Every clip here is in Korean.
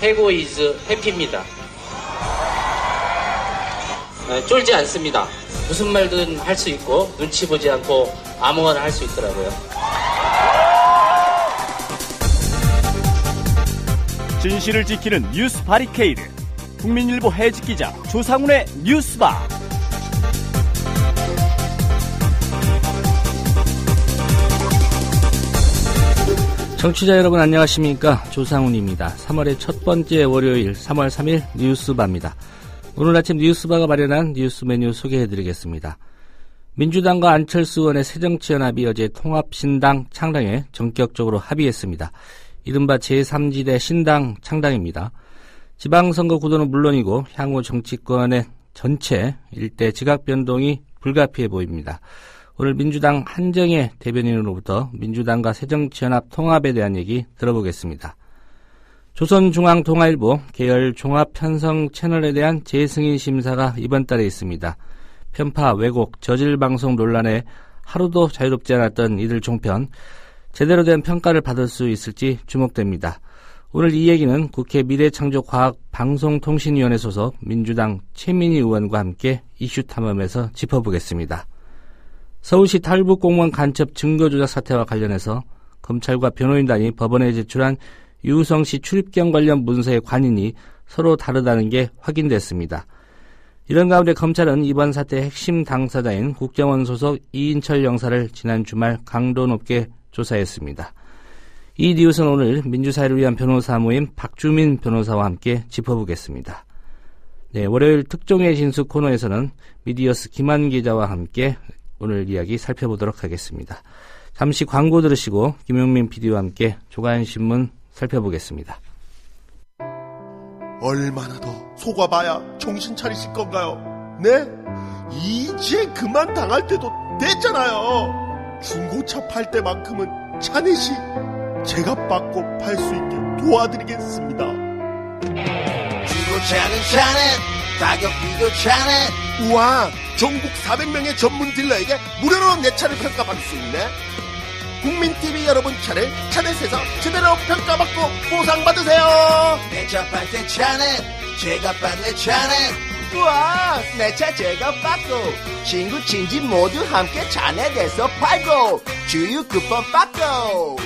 해고 이즈 해피입니다. 쫄지 않습니다. 무슨 말든 할 수 있고 눈치 보지 않고 아무거나 할 수 있더라고요. 진실을 지키는 뉴스 바리케이드. 국민일보 해직 기자 조상훈의 뉴스바. 청취자 여러분 안녕하십니까? 조상훈입니다. 3월의 첫 번째 월요일 3월 3일 뉴스바입니다. 오늘 아침 뉴스바가 마련한 뉴스 메뉴 소개해드리겠습니다. 민주당과 안철수 의원의 새정치연합이 어제 통합신당 창당에 전격적으로 합의했습니다. 이른바 제3지대 신당 창당입니다. 지방선거 구도는 물론이고 향후 정치권의 전체 일대 지각 변동이 불가피해 보입니다. 오늘 민주당 한정혜 대변인으로부터 민주당과 새정치연합 통합에 대한 얘기 들어보겠습니다. 조선중앙통화일보 계열 종합 편성 채널에 대한 재승인 심사가 이번 달에 있습니다. 편파, 왜곡, 저질 방송 논란에 하루도 자유롭지 않았던 이들 종편, 제대로 된 평가를 받을 수 있을지 주목됩니다. 오늘 이 얘기는 국회 미래창조과학방송통신위원회 소속 민주당 최민희 의원과 함께 이슈 탐험에서 짚어보겠습니다. 서울시 탈북공무원 간첩 증거조작 사태와 관련해서 검찰과 변호인단이 법원에 제출한 유우성 씨 출입경 관련 문서의 관인이 서로 다르다는 게 확인됐습니다. 이런 가운데 검찰은 이번 사태의 핵심 당사자인 국정원 소속 이인철 영사를 지난 주말 강도 높게 조사했습니다. 이 뉴스는 오늘 민주사회를 위한 변호사 모임 박주민 변호사와 함께 짚어보겠습니다. 네, 월요일 특종의 진수 코너에서는 미디어스 김한 기자와 함께 오늘 이야기 살펴보도록 하겠습니다. 잠시 광고 들으시고 김용민 PD와 함께 조간신문 살펴보겠습니다. 얼마나 더 속아봐야 정신 차리실 건가요? 네? 이제 그만 당할 때도 됐잖아요. 중고차 팔 때만큼은 차넷이 제가 받고 팔 수 있게 도와드리겠습니다. 중고차는 차넷, 가격 비교 차넷. 우와, 전국 400명의 전문 딜러에게 무료로 내 차를 평가받을 수 있네. 국민TV 여러분 차를 차넷에서 제대로 평가받고 보상받으세요. 내 차 팔 때 차넷, 제가 받네 차넷. 우와, 내 차 제가 받고 친구 친지 모두 함께 차넷에서 팔고 주유 쿠폰 받고.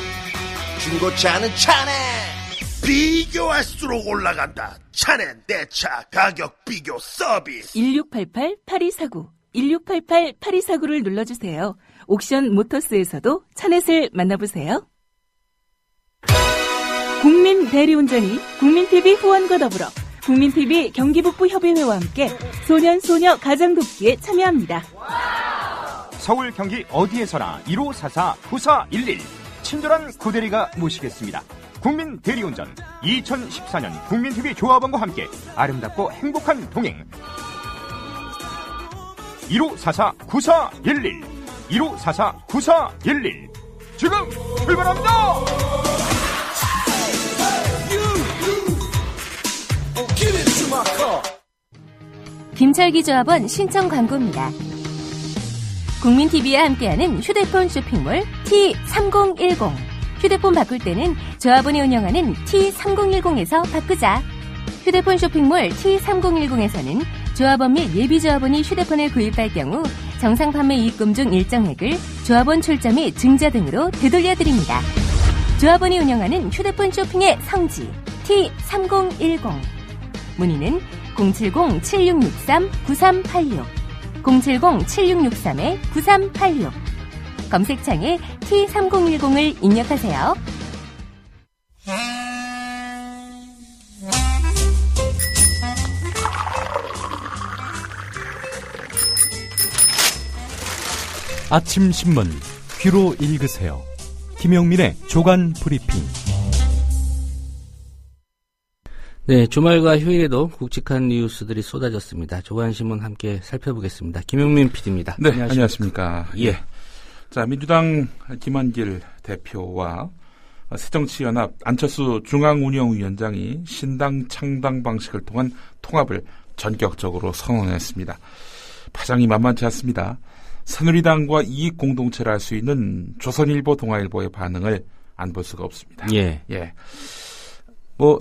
중고차는 차넷. 비교할수록 올라간다. 차넷 내 차 가격 비교 서비스. 1688-8249 1688-8249를 눌러주세요. 옥션 모터스에서도 차넷을 만나보세요. 국민 대리운전이 국민TV 후원과 더불어 국민TV 경기북부협의회와 함께 소년소녀 가정돕기에 참여합니다. 서울 경기 어디에서나 1544-9411 친절한 구대리가 모시겠습니다. 국민 대리운전 2014년 국민TV 조합원과 함께 아름답고 행복한 동행 1544-9411 1544-9411 지금 출발합니다. 김철기 조합원 신청 광고입니다. 국민TV와 함께하는 휴대폰 쇼핑몰 T3010. 휴대폰 바꿀 때는 조합원이 운영하는 T3010에서 바꾸자. 휴대폰 쇼핑몰 T3010에서는 조합원 및 예비조합원이 휴대폰을 구입할 경우 정상 판매 이익금 중 일정액을 조합원 출자 및 증자 등으로 되돌려드립니다. 조합원이 운영하는 휴대폰 쇼핑의 성지 T3010. 문의는 070-7663-9386 070-7663-9386 검색창에 T3010을 입력하세요. 아침 신문 귀로 읽으세요. 김용민의 조간 브리핑. 네, 주말과 휴일에도 굵직한 뉴스들이 쏟아졌습니다. 조간신문 함께 살펴보겠습니다. 김용민 PD입니다. 네, 안녕하십니까. 예. 자, 민주당 김한길 대표와 새정치연합 안철수 중앙운영위원장이 신당 창당 방식을 통한 통합을 전격적으로 선언했습니다. 파장이 만만치 않습니다. 새누리당과 이익 공동체를 할 수 있는 조선일보, 동아일보의 반응을 안 볼 수가 없습니다. 예. 예.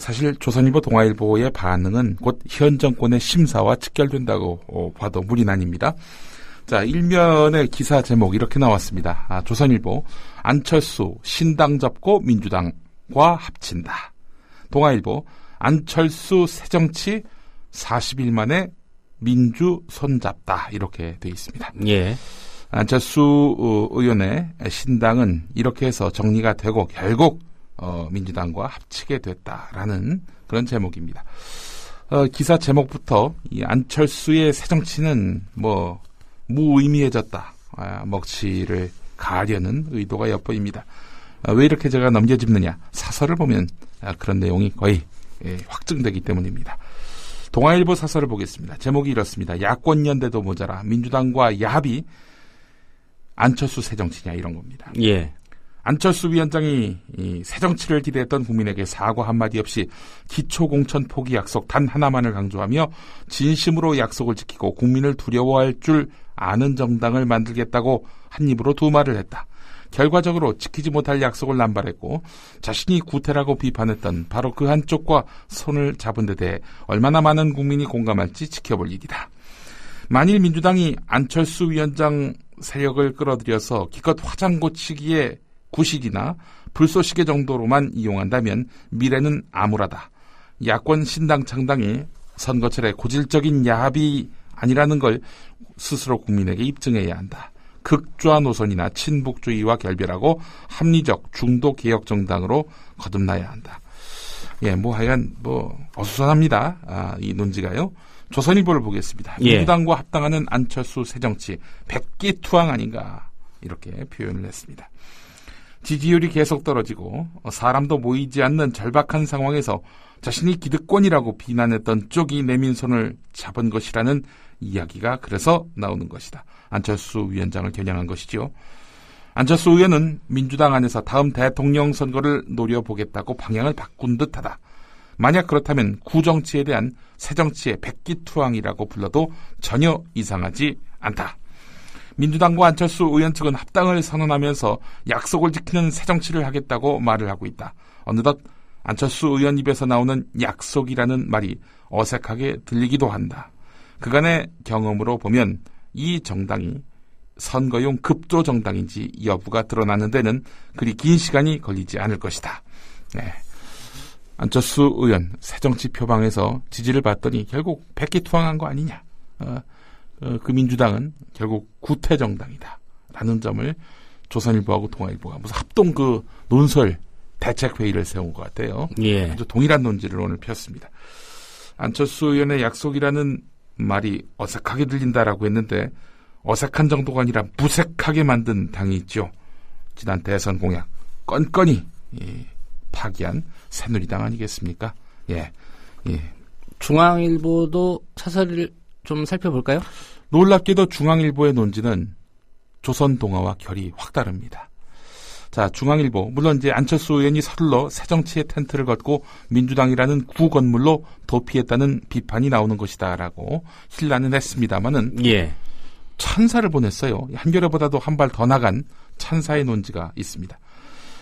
사실 조선일보, 동아일보의 반응은 곧 현 정권의 심사와 직결된다고 봐도 무리는 아닙니다. 자, 일면의 기사 제목 이렇게 나왔습니다. 조선일보, 안철수 신당 접고 민주당과 합친다. 동아일보, 안철수 새정치 40일 만에 민주 손잡다. 이렇게 되어 있습니다. 예. 안철수 의원의 신당은 이렇게 해서 정리가 되고 결국 민주당과 합치게 됐다라는 그런 제목입니다. 기사 제목부터 이 안철수의 새정치는 무의미해졌다. 먹칠을 가려는 의도가 엿보입니다. 왜 이렇게 제가 넘겨짚느냐. 사설을 보면 그런 내용이 거의 확증되기 때문입니다. 동아일보 사설을 보겠습니다. 제목이 이렇습니다. 야권연대도 모자라 민주당과 야합이 안철수 새정치냐 이런 겁니다. 예. 안철수 위원장이 이 새정치를 기대했던 국민에게 사과 한마디 없이 기초공천 포기 약속 단 하나만을 강조하며 진심으로 약속을 지키고 국민을 두려워할 줄 아는 정당을 만들겠다고 한 입으로 두 말을 했다. 결과적으로 지키지 못할 약속을 남발했고 자신이 구태라고 비판했던 바로 그 한쪽과 손을 잡은 데 대해 얼마나 많은 국민이 공감할지 지켜볼 일이다. 만일 민주당이 안철수 위원장 세력을 끌어들여서 기껏 화장 고치기에 구식이나 불쏘시개 정도로만 이용한다면 미래는 암울하다. 야권 신당 창당이 선거철에 고질적인 야합이 아니라는 걸 스스로 국민에게 입증해야 한다. 극좌 노선이나 친북주의와 결별하고 합리적 중도 개혁 정당으로 거듭나야 한다. 예, 하여간 어수선합니다. 이 논지가요. 조선일보를 보겠습니다. 예. 민주당과 합당하는 안철수 새정치 백기투항 아닌가 이렇게 표현을 했습니다. 지지율이 계속 떨어지고 사람도 모이지 않는 절박한 상황에서 자신이 기득권이라고 비난했던 쪽이 내민 손을 잡은 것이라는 이야기가 그래서 나오는 것이다. 안철수 위원장을 겨냥한 것이죠. 안철수 의원은 민주당 안에서 다음 대통령 선거를 노려보겠다고 방향을 바꾼 듯하다. 만약 그렇다면 구정치에 대한 새정치의 백기투항이라고 불러도 전혀 이상하지 않다. 민주당과 안철수 의원 측은 합당을 선언하면서 약속을 지키는 새정치를 하겠다고 말을 하고 있다. 어느덧 안철수 의원 입에서 나오는 약속이라는 말이 어색하게 들리기도 한다. 그간의 경험으로 보면 이 정당이 선거용 급조 정당인지 여부가 드러나는 데는 그리 긴 시간이 걸리지 않을 것이다. 네. 안철수 의원 새정치 표방에서 지지를 받더니 결국 백기투항한 거 아니냐. 그 민주당은 결국 구태 정당이다. 라는 점을 조선일보하고 동아일보가 무슨 합동 논설 대책회의를 세운 것 같아요. 예. 아주 동일한 논지를 오늘 폈습니다. 안철수 의원의 약속이라는 말이 어색하게 들린다라고 했는데 어색한 정도가 아니라 무색하게 만든 당이 있죠. 지난 대선 공약 건건히 파기한 새누리당 아니겠습니까? 예. 중앙일보도 사설을 좀 살펴볼까요? 놀랍게도 중앙일보의 논지는 조선동아와 결이 확 다릅니다. 자, 중앙일보, 물론 이제 안철수 의원이 서둘러 새정치의 텐트를 걷고 민주당이라는 구건물로 도피했다는 비판이 나오는 것이다라고 힐난은 했습니다만은 예. 찬사를 보냈어요. 한겨레보다도 한 발 더 나간 찬사의 논지가 있습니다.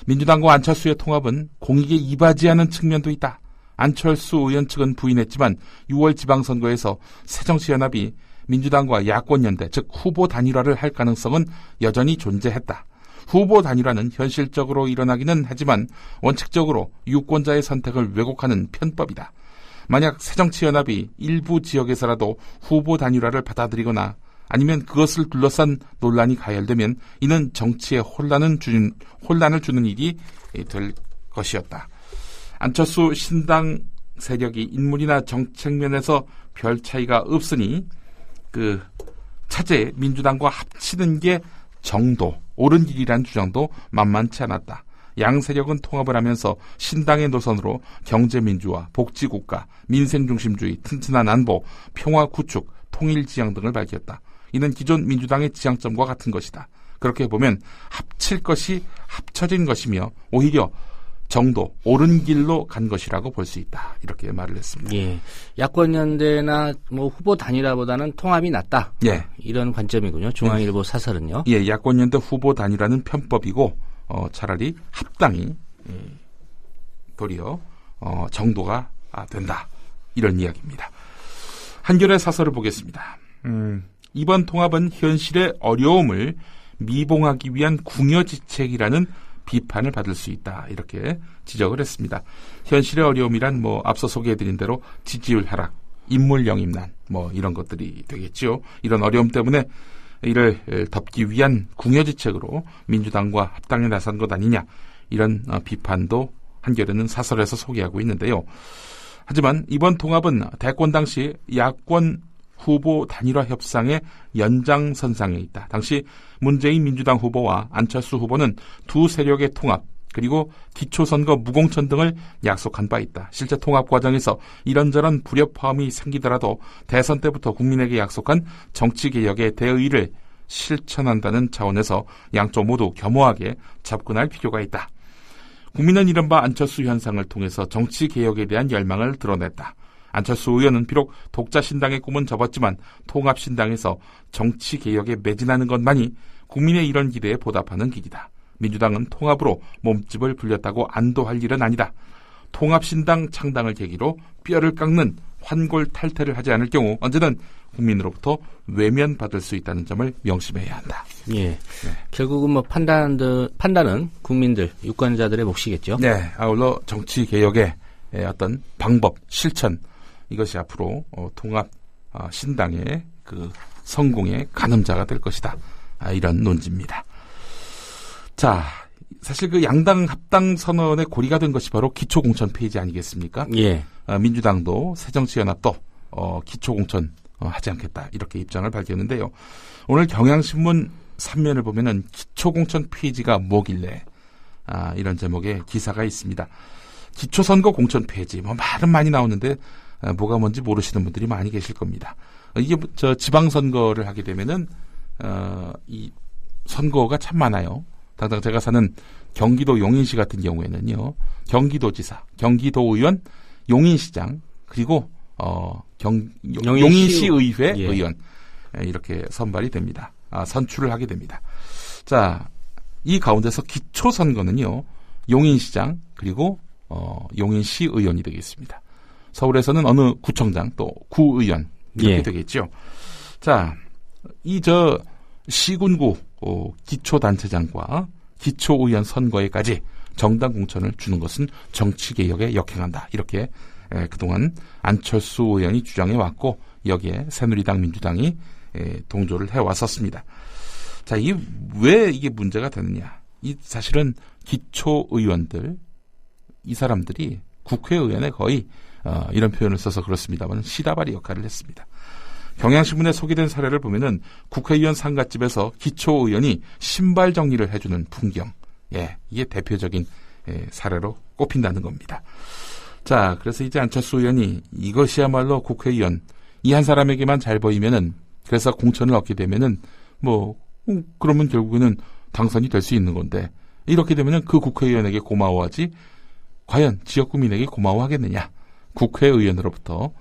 민주당과 안철수의 통합은 공익에 이바지하는 측면도 있다. 안철수 의원 측은 부인했지만 6월 지방선거에서 새정치연합이 민주당과 야권연대, 즉 후보 단일화를 할 가능성은 여전히 존재했다. 후보 단일화는 현실적으로 일어나기는 하지만 원칙적으로 유권자의 선택을 왜곡하는 편법이다. 만약 새정치연합이 일부 지역에서라도 후보 단일화를 받아들이거나 아니면 그것을 둘러싼 논란이 가열되면 이는 정치에 혼란을 주는 일이 될 것이었다. 안철수 신당 세력이 인물이나 정책 면에서 별 차이가 없으니 차제 민주당과 합치는 게 정도, 옳은 길이란 주장도 만만치 않았다. 양 세력은 통합을 하면서 신당의 노선으로 경제민주화, 복지국가, 민생중심주의, 튼튼한 안보, 평화 구축, 통일지향 등을 밝혔다. 이는 기존 민주당의 지향점과 같은 것이다. 그렇게 보면 합칠 것이 합쳐진 것이며 오히려 정도, 옳은 길로 간 것이라고 볼 수 있다. 이렇게 말을 했습니다. 예. 야권연대나 후보 단일화보다는 통합이 낫다. 예. 이런 관점이군요. 중앙일보 사설은요. 예, 야권연대 후보 단일화는 편법이고 차라리 합당이 도리어 정도가 된다. 이런 이야기입니다. 한겨레 사설을 보겠습니다. 이번 통합은 현실의 어려움을 미봉하기 위한 궁여지책이라는 비판을 받을 수 있다. 이렇게 지적을 했습니다. 현실의 어려움이란 앞서 소개해드린 대로 지지율 하락, 인물 영입난 이런 것들이 되겠죠. 이런 어려움 때문에 이를 덮기 위한 궁여지책으로 민주당과 합당에 나선 것 아니냐. 이런 비판도 한겨레는 사설에서 소개하고 있는데요. 하지만 이번 통합은 대권 당시 야권 후보 단일화 협상의 연장선상에 있다. 당시 문재인 민주당 후보와 안철수 후보는 두 세력의 통합 그리고 기초선거 무공천 등을 약속한 바 있다. 실제 통합 과정에서 이런저런 불협화음이 생기더라도 대선 때부터 국민에게 약속한 정치개혁의 대의를 실천한다는 차원에서 양쪽 모두 겸허하게 접근할 필요가 있다. 국민은 이른바 안철수 현상을 통해서 정치개혁에 대한 열망을 드러냈다. 안철수 의원은 비록 독자신당의 꿈은 접었지만 통합신당에서 정치개혁에 매진하는 것만이 국민의 이런 기대에 보답하는 길이다. 민주당은 통합으로 몸집을 불렸다고 안도할 일은 아니다. 통합신당 창당을 계기로 뼈를 깎는 환골탈태를 하지 않을 경우 언제든 국민으로부터 외면받을 수 있다는 점을 명심해야 한다. 예. 네. 결국은 판단은 국민들, 유권자들의 몫이겠죠. 네. 아울러 정치개혁의 어떤 방법, 실천, 이것이 앞으로 통합 신당의 그 성공의 가늠자가 될 것이다. 이런 논지입니다. 자, 사실 그 양당 합당 선언의 고리가 된 것이 바로 기초공천 폐지 아니겠습니까? 예. 민주당도 새정치연합도 기초공천 하지 않겠다 이렇게 입장을 밝혔는데요. 오늘 경향신문 3면을 보면은 기초공천 폐지가 뭐길래 이런 제목의 기사가 있습니다. 기초선거 공천 폐지 말은 많이 나오는데 뭐가 뭔지 모르시는 분들이 많이 계실 겁니다. 이게 지방선거를 하게 되면은 이 선거가 참 많아요. 당장 제가 사는 경기도 용인시 같은 경우에는요, 경기도지사, 경기도의원, 용인시장, 그리고 용인시의회 예. 의원 이렇게 선발이 됩니다. 선출을 하게 됩니다. 자, 이 가운데서 기초선거는요, 용인시장 그리고 용인시의원이 되겠습니다. 서울에서는 어느 구청장 또 구의원 이렇게 예. 되겠죠. 자, 시군구 기초단체장과 기초의원 선거에까지 정당 공천을 주는 것은 정치개혁에 역행한다. 이렇게 그동안 안철수 의원이 주장해 왔고 여기에 새누리당 민주당이 동조를 해왔었습니다. 자, 왜 이게 문제가 되느냐. 사실은 기초의원들, 이 사람들이 국회의원에 거의 이런 표현을 써서 그렇습니다만 시다바리 역할을 했습니다. 경향신문에 소개된 사례를 보면은 국회의원 상갓집에서 기초의원이 신발 정리를 해주는 풍경. 예, 이게 대표적인 사례로 꼽힌다는 겁니다. 자, 그래서 이제 안철수 의원이 이것이야말로 국회의원 이 한 사람에게만 잘 보이면은 그래서 공천을 얻게 되면은 그러면 결국에는 당선이 될 수 있는 건데 이렇게 되면은 그 국회의원에게 고마워하지 과연 지역 구민에게 고마워하겠느냐? 국회의원으로부터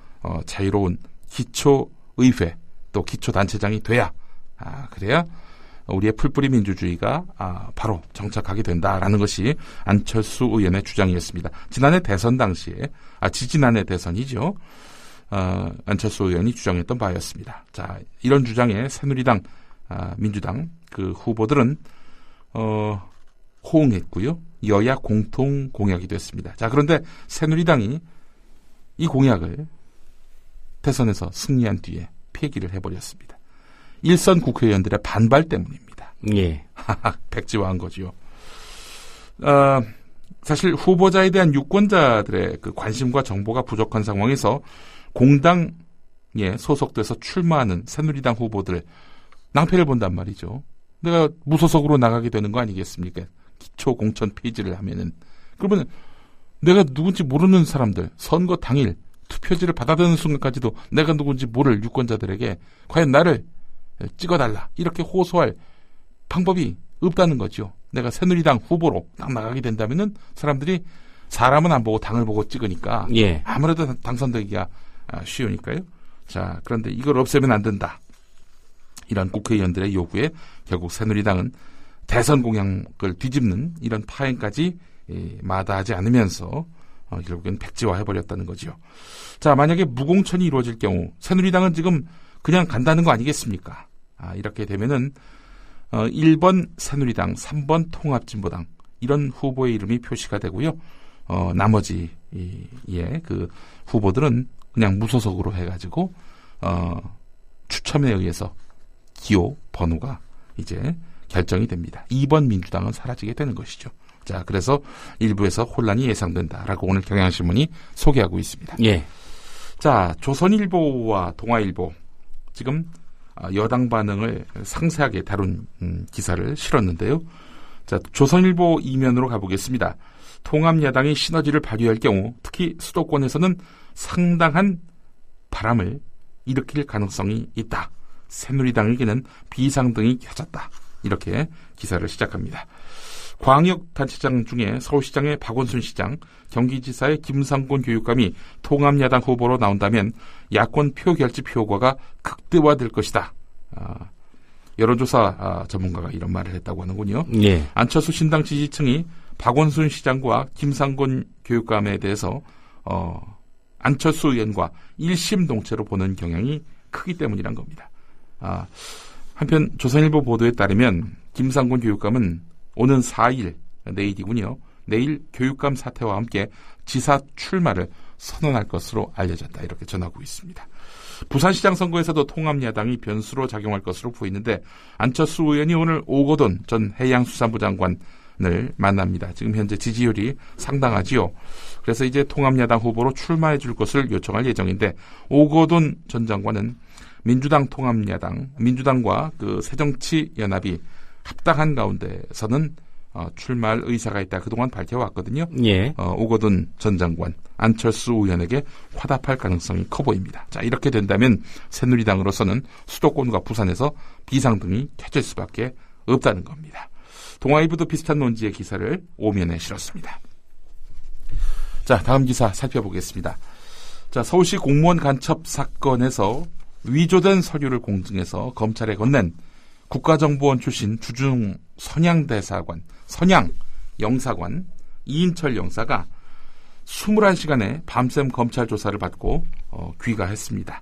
자유로운 기초의회 또 기초단체장이 돼야 그래야 우리의 풀뿌리 민주주의가 바로 정착하게 된다라는 것이 안철수 의원의 주장이었습니다. 지난해 대선 당시에 지지난해 대선이죠. 안철수 의원이 주장했던 바였습니다. 자, 이런 주장에 새누리당, 민주당 그 후보들은 호응했고요. 여야 공통 공약이 됐습니다. 자, 그런데 새누리당이 이 공약을 대선에서 승리한 뒤에 폐기를 해버렸습니다. 일선 국회의원들의 반발 때문입니다. 예. 백지화한 거죠. 사실 후보자에 대한 유권자들의 그 관심과 정보가 부족한 상황에서 공당에 소속돼서 출마하는 새누리당 후보들 낭패를 본단 말이죠. 내가 무소속으로 나가게 되는 거 아니겠습니까? 기초 공천 폐지를 하면은. 그러면 내가 누군지 모르는 사람들, 선거 당일 투표지를 받아드는 순간까지도 내가 누군지 모를 유권자들에게 과연 나를 찍어달라 이렇게 호소할 방법이 없다는 거죠. 내가 새누리당 후보로 딱 나가게 된다면은 사람들이 사람은 안 보고 당을 보고 찍으니까 예. 아무래도 당선되기가 쉬우니까요. 자, 그런데 이걸 없애면 안 된다. 이런 국회의원들의 요구에 결국 새누리당은 대선 공약을 뒤집는 이런 파행까지 마다하지 않으면서 결국엔 백지화해버렸다는 거지요. 자, 만약에 무공천이 이루어질 경우 새누리당은 지금 그냥 간다는 거 아니겠습니까? 이렇게 되면은 1번 새누리당, 3번 통합진보당 이런 후보의 이름이 표시가 되고요. 나머지 그 후보들은 그냥 무소속으로 해가지고 추첨에 의해서 기호 번호가 이제 결정이 됩니다. 2번 민주당은 사라지게 되는 것이죠. 자, 그래서 일부에서 혼란이 예상된다라고 오늘 경향신문이 소개하고 있습니다. 예. 자, 조선일보와 동아일보 지금 여당 반응을 상세하게 다룬 기사를 실었는데요. 자, 조선일보 이면으로 가보겠습니다. 통합야당이 시너지를 발휘할 경우 특히 수도권에서는 상당한 바람을 일으킬 가능성이 있다. 새누리당에게는 비상등이 켜졌다. 이렇게 기사를 시작합니다. 광역단체장 중에 서울시장의 박원순 시장, 경기지사의 김상곤 교육감이 통합야당 후보로 나온다면 야권 표결집 효과가 극대화될 것이다. 여론조사 전문가가 이런 말을 했다고 하는군요. 예. 안철수 신당 지지층이 박원순 시장과 김상곤 교육감에 대해서 안철수 의원과 일심동체로 보는 경향이 크기 때문이란 겁니다. 한편 조선일보 보도에 따르면 김상곤 교육감은 오는 4일, 내일이군요. 내일 교육감 사퇴와 함께 지사 출마를 선언할 것으로 알려졌다. 이렇게 전하고 있습니다. 부산시장 선거에서도 통합야당이 변수로 작용할 것으로 보이는데 안철수 의원이 오늘 오거돈 전 해양수산부 장관을 만납니다. 지금 현재 지지율이 상당하지요. 그래서 이제 통합야당 후보로 출마해 줄 것을 요청할 예정인데 오거돈 전 장관은 민주당 통합야당, 민주당과 그 새정치연합이 합당한 가운데서는 출마할 의사가 있다. 그동안 밝혀왔거든요. 예. 오거돈 전 장관, 안철수 의원에게 화답할 가능성이 커 보입니다. 자, 이렇게 된다면 새누리당으로서는 수도권과 부산에서 비상등이 켜질 수밖에 없다는 겁니다. 동아일보도 비슷한 논지의 기사를 오면에 실었습니다. 자, 다음 기사 살펴보겠습니다. 자, 서울시 공무원 간첩 사건에서 위조된 서류를 공증해서 검찰에 건넨 국가정보원 출신 주중 선양 영사관 이인철 영사가 21시간의 밤샘 검찰 조사를 받고 귀가했습니다.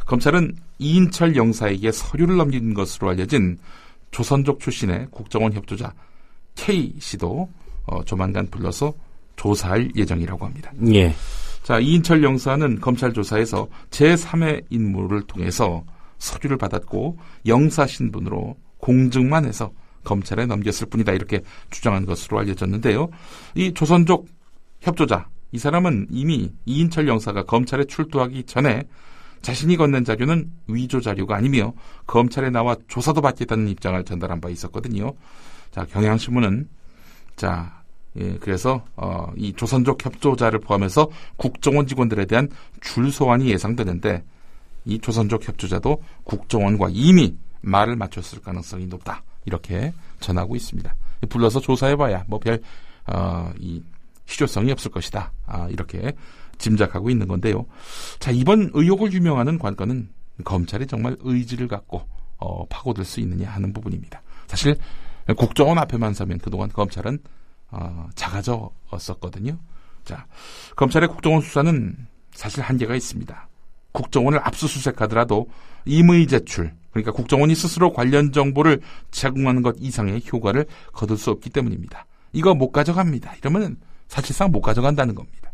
검찰은 이인철 영사에게 서류를 넘긴 것으로 알려진 조선족 출신의 국정원 협조자 K씨도 조만간 불러서 조사할 예정이라고 합니다. 예. 자, 이인철 영사는 검찰 조사에서 제3의 인물을 통해서 서류를 받았고 영사 신분으로 공증만 해서 검찰에 넘겼을 뿐이다. 이렇게 주장한 것으로 알려졌는데요. 이 조선족 협조자, 이 사람은 이미 이인철 영사가 검찰에 출두하기 전에 자신이 건넨 자료는 위조 자료가 아니며 검찰에 나와 조사도 받겠다는 입장을 전달한 바 있었거든요. 자, 경향신문은 그래서 이 조선족 협조자를 포함해서 국정원 직원들에 대한 줄 소환이 예상되는데 이 조선족 협조자도 국정원과 이미 말을 맞췄을 가능성이 높다. 이렇게 전하고 있습니다. 불러서 조사해봐야 이 실효성이 없을 것이다. 이렇게 짐작하고 있는 건데요. 자, 이번 의혹을 유명하는 관건은 검찰이 정말 의지를 갖고 파고들 수 있느냐 하는 부분입니다. 사실 국정원 앞에만 서면 그동안 검찰은 작아졌었거든요. 자, 검찰의 국정원 수사는 사실 한계가 있습니다. 국정원을 압수수색하더라도 임의 제출, 그러니까 국정원이 스스로 관련 정보를 제공하는 것 이상의 효과를 거둘 수 없기 때문입니다. 이거 못 가져갑니다. 이러면 사실상 못 가져간다는 겁니다.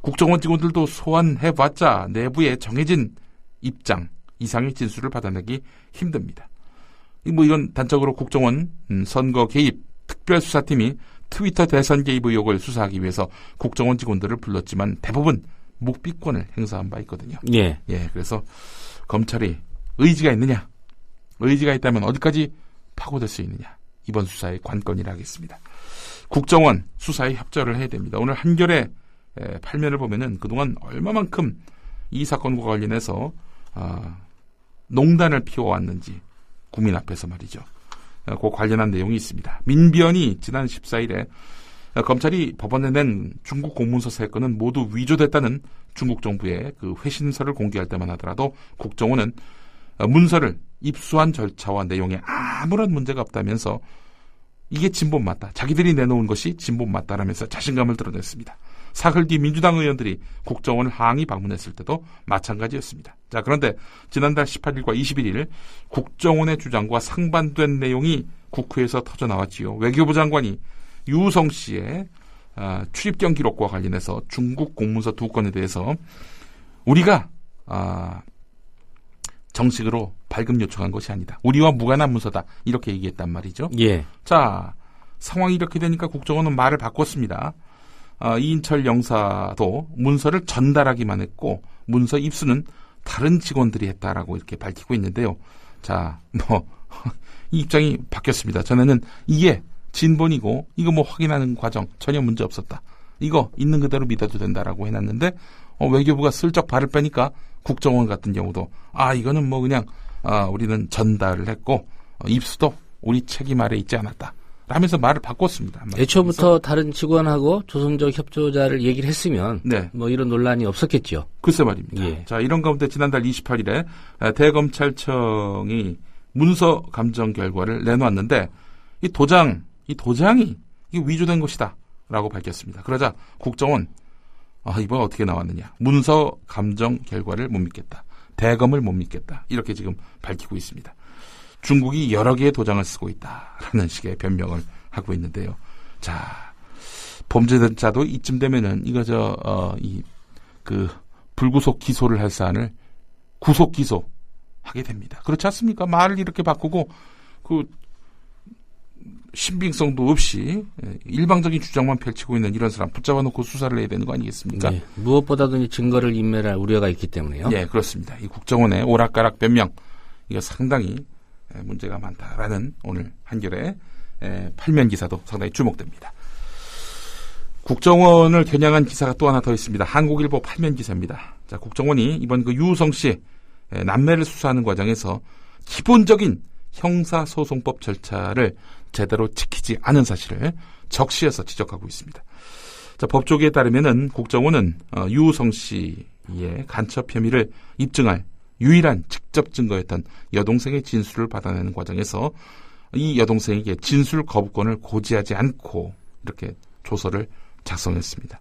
국정원 직원들도 소환해봤자 내부에 정해진 입장 이상의 진술을 받아내기 힘듭니다. 이건 단적으로 국정원 선거 개입 특별수사팀이 트위터 대선 개입 의혹을 수사하기 위해서 국정원 직원들을 불렀지만 대부분 묵비권을 행사한 바 있거든요. 예. 그래서 검찰이 의지가 있느냐, 의지가 있다면 어디까지 파고들 수 있느냐, 이번 수사의 관건이라 하겠습니다. 국정원 수사에 협조를 해야 됩니다. 오늘 한겨레 팔면을 보면은 그동안 얼마만큼 이 사건과 관련해서 농단을 피워왔는지 국민 앞에서 말이죠. 그 관련한 내용이 있습니다. 민변이 지난 14일에 검찰이 법원에 낸 중국 공문서 3건은 모두 위조됐다는 중국 정부의 그 회신서를 공개할 때만 하더라도 국정원은 문서를 입수한 절차와 내용에 아무런 문제가 없다면서 이게 진본 맞다. 자기들이 내놓은 것이 진본 맞다라면서 자신감을 드러냈습니다. 사흘 뒤 민주당 의원들이 국정원을 항의 방문했을 때도 마찬가지였습니다. 자, 그런데 지난달 18일과 21일 국정원의 주장과 상반된 내용이 국회에서 터져나왔지요. 외교부 장관이 유성 씨의 출입경 기록과 관련해서 중국 공문서 2건에 대해서 우리가 정식으로 발급 요청한 것이 아니다. 우리와 무관한 문서다. 이렇게 얘기했단 말이죠. 예. 자, 상황이 이렇게 되니까 국정원은 말을 바꿨습니다. 이인철 영사도 문서를 전달하기만 했고 문서 입수는 다른 직원들이 했다라고 이렇게 밝히고 있는데요. 자, 이 입장이 바뀌었습니다. 전에는 이게 진본이고 이거 확인하는 과정 전혀 문제 없었다. 이거 있는 그대로 믿어도 된다라고 해놨는데 외교부가 슬쩍 발을 빼니까 국정원 같은 경우도 이거는 그냥 우리는 전달을 했고 입수도 우리 책임 아래 있지 않았다. 라면서 말을 바꿨습니다. 애초부터 다른 직원하고 조선족 협조자를 얘기를 했으면 네. 이런 논란이 없었겠죠. 글쎄 말입니다. 예. 자, 이런 가운데 지난달 28일에 대검찰청이 문서 감정 결과를 내놓았는데 이 도장이 이게 위조된 것이다 라고 밝혔습니다. 그러자 국정원 이번 어떻게 나왔느냐. 문서 감정 결과를 못 믿겠다. 대검을 못 믿겠다. 이렇게 지금 밝히고 있습니다. 중국이 여러 개의 도장을 쓰고 있다라는 식의 변명을 하고 있는데요. 자, 범죄자도 이쯤 되면은 불구속 기소를 할 사안을 구속 기소하게 됩니다. 그렇지 않습니까? 말을 이렇게 바꾸고 신빙성도 없이 일방적인 주장만 펼치고 있는 이런 사람 붙잡아 놓고 수사를 해야 되는 거 아니겠습니까? 네, 무엇보다도 증거를 인멸할 우려가 있기 때문에요. 네, 그렇습니다. 이 국정원의 오락가락 변명 이거 상당히 문제가 많다라는 오늘 한겨레 8면 기사도 상당히 주목됩니다. 국정원을 겨냥한 기사가 또 하나 더 있습니다. 한국일보 8면 기사입니다. 자, 국정원이 이번 유우성 씨 남매를 수사하는 과정에서 기본적인 형사소송법 절차를 제대로 지키지 않은 사실을 적시해서 지적하고 있습니다. 자, 법조계에 따르면은 국정원은 유우성 씨의 간첩 혐의를 입증할 유일한 직접 증거였던 여동생의 진술을 받아내는 과정에서 이 여동생에게 진술 거부권을 고지하지 않고 이렇게 조서를 작성했습니다.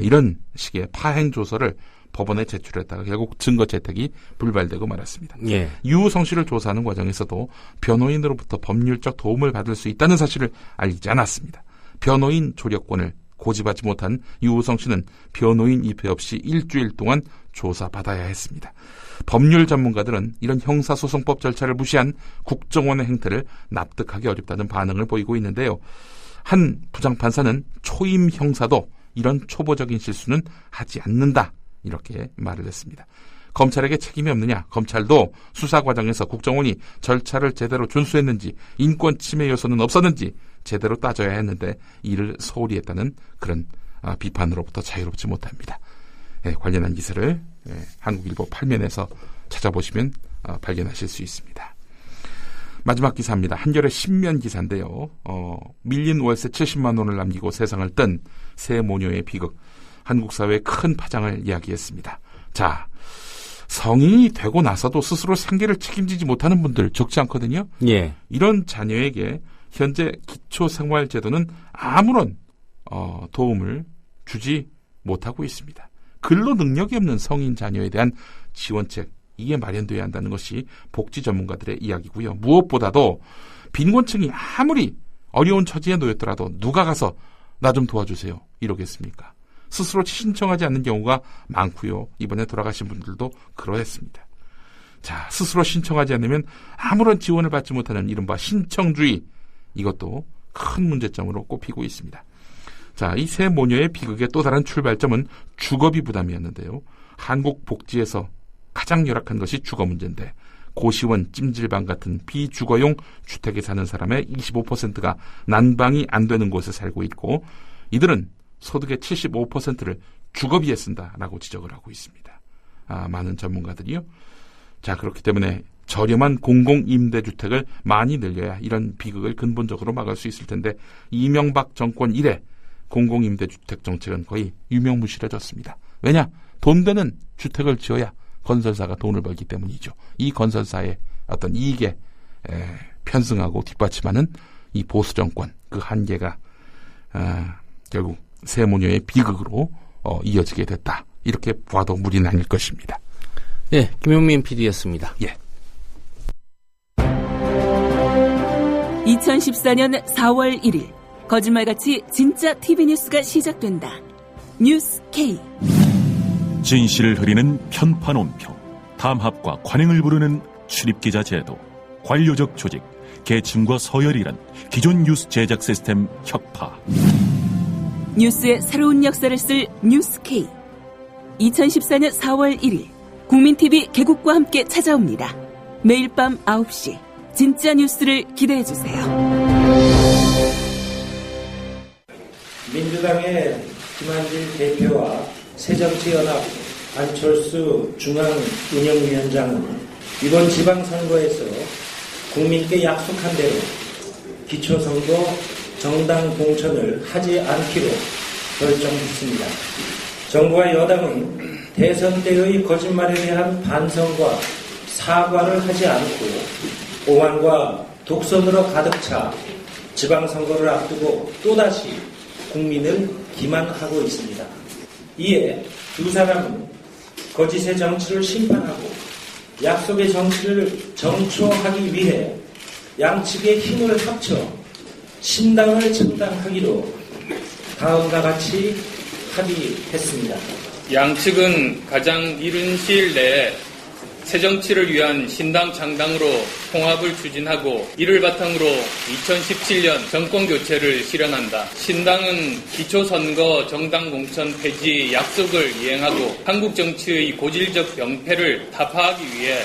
이런 식의 파행 조서를 법원에 제출했다가 결국 증거 채택이 불발되고 말았습니다. 예. 유우성 씨를 조사하는 과정에서도 변호인으로부터 법률적 도움을 받을 수 있다는 사실을 알리지 않았습니다. 변호인 조력권을 고집하지 못한 유우성 씨는 변호인 입회 없이 일주일 동안 조사받아야 했습니다. 법률 전문가들은 이런 형사소송법 절차를 무시한 국정원의 행태를 납득하기 어렵다는 반응을 보이고 있는데요. 한 부장판사는 초임 형사도 이런 초보적인 실수는 하지 않는다. 이렇게 말을 했습니다. 검찰에게 책임이 없느냐? 검찰도 수사 과정에서 국정원이 절차를 제대로 준수했는지 인권 침해 요소는 없었는지 제대로 따져야 했는데 이를 소홀히 했다는 그런 비판으로부터 자유롭지 못합니다. 관련한 기사를 한국일보 8면에서 찾아보시면 발견하실 수 있습니다. 마지막 기사입니다. 한겨레 10면 기사인데요. 밀린 월세 70만 원을 남기고 세상을 뜬 세 모녀의 비극. 한국 사회의 큰 파장을 이야기했습니다. 자, 성인이 되고 나서도 스스로 생계를 책임지지 못하는 분들 적지 않거든요. 예. 이런 자녀에게 현재 기초생활제도는 아무런 도움을 주지 못하고 있습니다. 근로 능력이 없는 성인 자녀에 대한 지원책, 이게 마련돼야 한다는 것이 복지 전문가들의 이야기고요. 무엇보다도 빈곤층이 아무리 어려운 처지에 놓였더라도 누가 가서 나 좀 도와주세요 이러겠습니까? 스스로 신청하지 않는 경우가 많고요. 이번에 돌아가신 분들도 그러했습니다. 자, 스스로 신청하지 않으면 아무런 지원을 받지 못하는 이른바 신청주의, 이것도 큰 문제점으로 꼽히고 있습니다. 자, 이 세 모녀의 비극의 또 다른 출발점은 주거비 부담이었는데요. 한국 복지에서 가장 열악한 것이 주거 문제인데 고시원, 찜질방 같은 비주거용 주택에 사는 사람의 25%가 난방이 안 되는 곳에 살고 있고 이들은 소득의 75%를 주거비에 쓴다라고 지적을 하고 있습니다. 많은 전문가들이요. 자, 그렇기 때문에 저렴한 공공임대주택을 많이 늘려야 이런 비극을 근본적으로 막을 수 있을 텐데 이명박 정권 이래 공공임대주택 정책은 거의 유명무실해졌습니다. 왜냐? 돈 되는 주택을 지어야 건설사가 돈을 벌기 때문이죠. 이 건설사의 어떤 이익에 편승하고 뒷받침하는 이 보수 정권, 그 한계가 결국 세모녀의 비극으로 이어지게 됐다. 이렇게 봐도 무리는 아닐 것입니다. 네, 김용민 PD였습니다. 예. 2014년 4월 1일 거짓말같이 진짜 TV 뉴스가 시작된다. 뉴스 K. 진실을 흐리는 편파 논평, 담합과 관행을 부르는 출입기자 제도, 관료적 조직, 계층과 서열이란 기존 뉴스 제작 시스템 혁파. 뉴스의 새로운 역사를 쓸 뉴스 K. 2014년 4월 1일 국민TV 개국과 함께 찾아옵니다. 매일 밤 9시 진짜 뉴스를 기대해주세요. 민주당의 김한길 대표와 새정치연합 안철수 중앙운영위원장은 이번 지방선거에서 국민께 약속한 대로 기초선거 정당 공천을 하지 않기로 결정했습니다. 정부와 여당은 대선 때의 거짓말에 대한 반성과 사과를 하지 않고 오만과 독선으로 가득 차 지방선거를 앞두고 또다시 국민을 기만하고 있습니다. 이에 두 사람은 거짓의 정치를 심판하고 약속의 정치를 정초하기 위해 양측의 힘을 합쳐 신당을 창당하기로 다음과 같이 합의했습니다. 양측은 가장 이른 시일 내에 새정치를 위한 신당 창당으로 통합을 추진하고 이를 바탕으로 2017년 정권교체를 실현한다. 신당은 기초선거 정당 공천 폐지 약속을 이행하고 한국 정치의 고질적 병폐를 타파하기 위해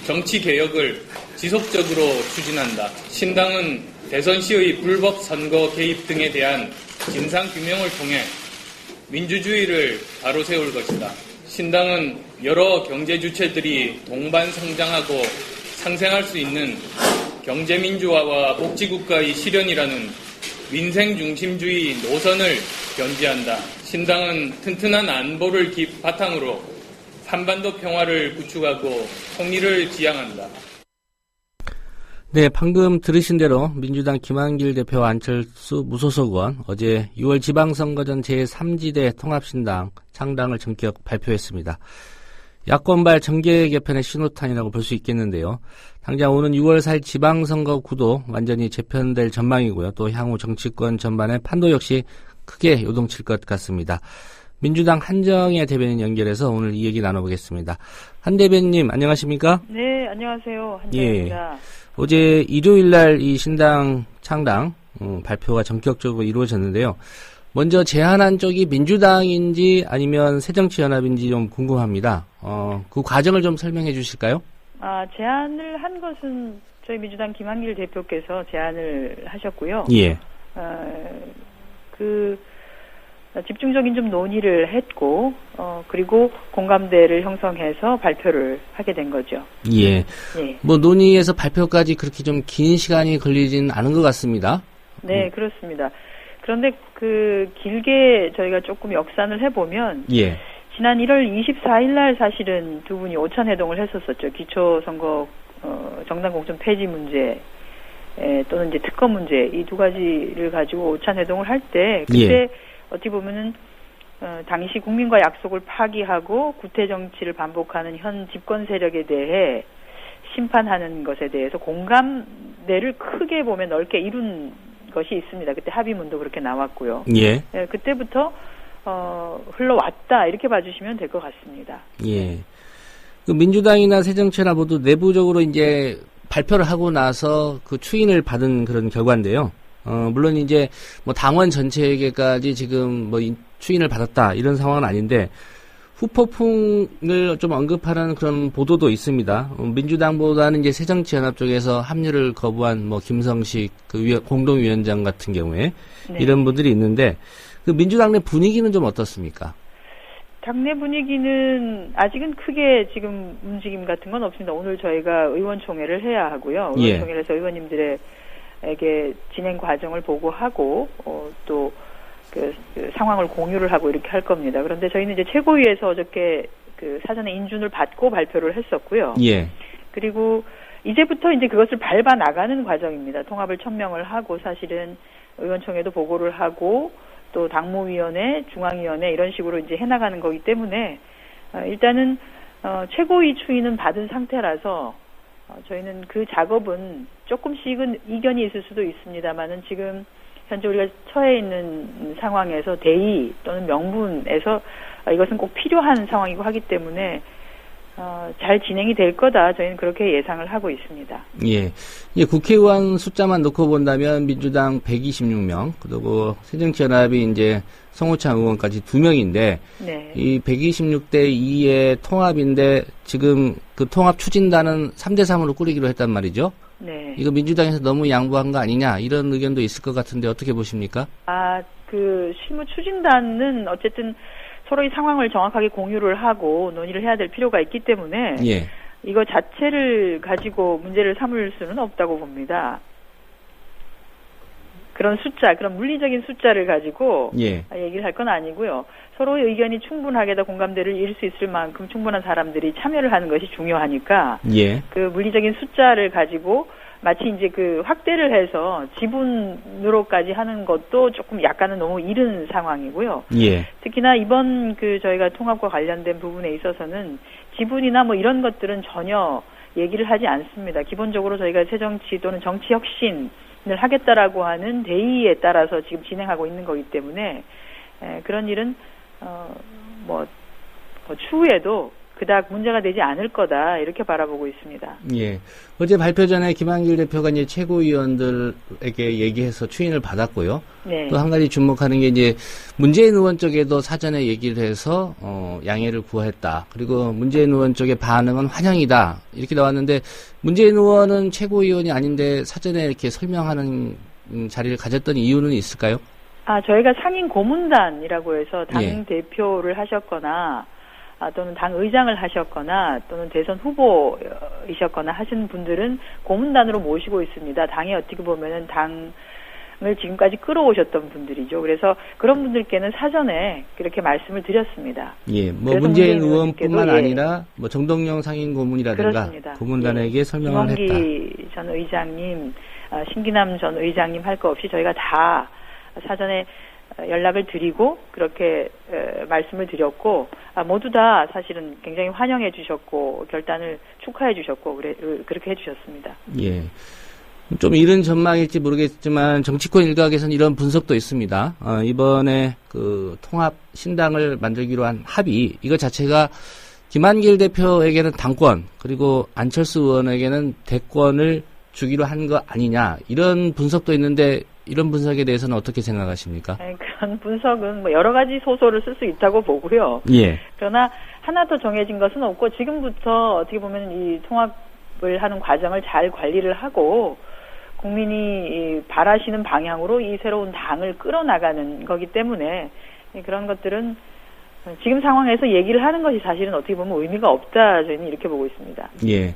정치개혁을 지속적으로 추진한다. 신당은 대선 시의 불법 선거 개입 등에 대한 진상규명을 통해 민주주의를 바로 세울 것이다. 신당은 여러 경제 주체들이 동반 성장하고 상생할 수 있는 경제민주화와 복지국가의 실현이라는 민생중심주의 노선을 견지한다. 신당은 튼튼한 안보를 바탕으로 한반도 평화를 구축하고 통일을 지향한다. 네, 방금 들으신 대로 민주당 김한길 대표와 안철수 무소속 의원 어제 6월 지방선거전 제3지대 통합신당 창당을 전격 발표했습니다. 야권발 정계 개편의 신호탄이라고 볼 수 있겠는데요. 당장 오는 6월 4일 지방선거 구도 완전히 재편될 전망이고요. 또 향후 정치권 전반의 판도 역시 크게 요동칠 것 같습니다. 민주당 한정혜 대변인 연결해서 오늘 이 얘기 나눠보겠습니다. 한 대변인님 안녕하십니까? 네, 안녕하세요. 한정혜입니다. 예. 어제 일요일날 이 신당 창당 발표가 전격적으로 이루어졌는데요. 먼저 제안한 쪽이 민주당인지 아니면 새정치연합인지 좀 궁금합니다. 그 과정을 좀 설명해 주실까요? 제안을 한 것은 저희 민주당 김한길 대표께서 제안을 하셨고요. 예. 집중적인 좀 논의를 했고, 그리고 공감대를 형성해서 발표를 하게 된 거죠. 예. 예. 뭐 논의에서 발표까지 그렇게 좀 긴 시간이 걸리진 않은 것 같습니다. 네, 그렇습니다. 그런데 길게 저희가 조금 역산을 해보면, 예. 지난 1월 24일 날 사실은 두 분이 오찬회동을 했었었죠. 기초선거, 정당 공천 폐지 문제, 또는 이제 특검 문제, 이 두 가지를 가지고 오찬회동을 할 때, 그때 예. 어떻게 보면은 당시 국민과 약속을 파기하고 구태 정치를 반복하는 현 집권 세력에 대해 심판하는 것에 대해서 공감대를 크게 보면 넓게 이룬 것이 있습니다. 그때 합의문도 그렇게 나왔고요. 예. 그때부터 흘러왔다 이렇게 봐주시면 될 것 같습니다. 예. 그 민주당이나 새정치연합 모두 내부적으로 이제 발표를 하고 나서 그 추인을 받은 그런 결과인데요. 물론 이제 뭐 당원 전체에게까지 지금 뭐 추인을 받았다 이런 상황은 아닌데 후폭풍을 좀 언급하는 그런 보도도 있습니다. 민주당보다는 이제 새정치연합 쪽에서 합류를 거부한 뭐 김성식 공동위원장 같은 경우에 네. 이런 분들이 있는데 그 민주당 내 분위기는 좀 어떻습니까? 당내 분위기는 아직은 크게 지금 움직임 같은 건 없습니다. 오늘 저희가 의원총회를 해야 하고요. 의원총회에서 의원님들에게 진행 과정을 보고하고 또 그 상황을 공유를 하고 이렇게 할 겁니다. 그런데 저희는 이제 최고위에서 어저께 그 사전에 인준을 받고 발표를 했었고요. 예. 그리고 이제부터 이제 그것을 밟아 나가는 과정입니다. 통합을 천명을 하고 사실은 의원총회도 보고를 하고 또 당무위원회, 중앙위원회 이런 식으로 이제 해나가는 거기 때문에 일단은 최고위 추인은 받은 상태라서 저희는 그 작업은 조금씩은 이견이 있을 수도 있습니다만은 지금 현재 우리가 처해 있는 상황에서 대의 또는 명분에서 이것은 꼭 필요한 상황이고 하기 때문에 잘 진행이 될 거다. 저희는 그렇게 예상을 하고 있습니다. 예. 국회의원 숫자만 놓고 본다면 민주당 126명, 그리고 새정치연합이 이제 성호창 의원까지 2명인데, 네. 이 126대 2의 통합인데, 지금 그 통합 추진단은 3대3으로 꾸리기로 했단 말이죠. 네. 이거 민주당에서 너무 양보한 거 아니냐, 이런 의견도 있을 것 같은데 어떻게 보십니까? 그 실무 추진단은 어쨌든 서로의 상황을 정확하게 공유를 하고 논의를 해야 될 필요가 있기 때문에 예. 이거 자체를 가지고 문제를 삼을 수는 없다고 봅니다. 그런 물리적인 숫자를 가지고 예. 얘기를 할 건 아니고요. 서로의 의견이 충분하게 다 공감대를 이룰 수 있을 만큼 충분한 사람들이 참여를 하는 것이 중요하니까 예. 그 물리적인 숫자를 가지고 마치 이제 그 확대를 해서 지분으로까지 하는 것도 조금 약간은 너무 이른 상황이고요. 예. 특히나 이번 그 저희가 통합과 관련된 부분에 있어서는 지분이나 뭐 이런 것들은 전혀 얘기를 하지 않습니다. 기본적으로 저희가 새정치 또는 정치 혁신을 하겠다라고 하는 대의에 따라서 지금 진행하고 있는 거기 때문에 그런 일은 추후에도 그닥 문제가 되지 않을 거다 이렇게 바라보고 있습니다. 예. 어제 발표 전에 김한길 대표가 이제 최고위원들에게 얘기해서 추인을 받았고요. 네. 또 한 가지 주목하는 게 이제 문재인 의원 쪽에도 사전에 얘기를 해서 양해를 구했다. 그리고 문재인 의원 쪽의 반응은 환영이다. 이렇게 나왔는데 문재인 의원은 최고위원이 아닌데 사전에 이렇게 설명하는 자리를 가졌던 이유는 있을까요? 저희가 상임 고문단이라고 해서 당 예. 대표를 하셨거나 또는 당 의장을 하셨거나 또는 대선 후보이셨거나 하신 분들은 고문단으로 모시고 있습니다. 당에 어떻게 보면은 당을 지금까지 끌어오셨던 분들이죠. 그래서 그런 분들께는 사전에 그렇게 말씀을 드렸습니다. 예, 문재인 의원뿐만 예. 아니라 정동영 상임 고문이라든가 그렇습니다. 고문단에게 설명을 했다. 김원기 전 의장님, 신기남 전 의장님 할 거 없이 저희가 다 사전에 연락을 드리고 그렇게 말씀을 드렸고 모두 다 사실은 굉장히 환영해 주셨고 결단을 축하해 주셨고 그렇게 해 주셨습니다. 예. 좀 이른 전망일지 모르겠지만 정치권 일각에서는 이런 분석도 있습니다. 이번에 그 통합 신당을 만들기로 한 합의 이거 자체가 김한길 대표에게는 당권 그리고 안철수 의원에게는 대권을 주기로 한 거 아니냐 이런 분석도 있는데 이런 분석에 대해서는 어떻게 생각하십니까? 그런 분석은 여러 가지 소설을 쓸 수 있다고 보고요. 예. 그러나 하나 더 정해진 것은 없고 지금부터 어떻게 보면 이 통합을 하는 과정을 잘 관리를 하고 국민이 바라시는 방향으로 이 새로운 당을 끌어나가는 거기 때문에 그런 것들은 지금 상황에서 얘기를 하는 것이 사실은 어떻게 보면 의미가 없다 저희는 이렇게 보고 있습니다. 예.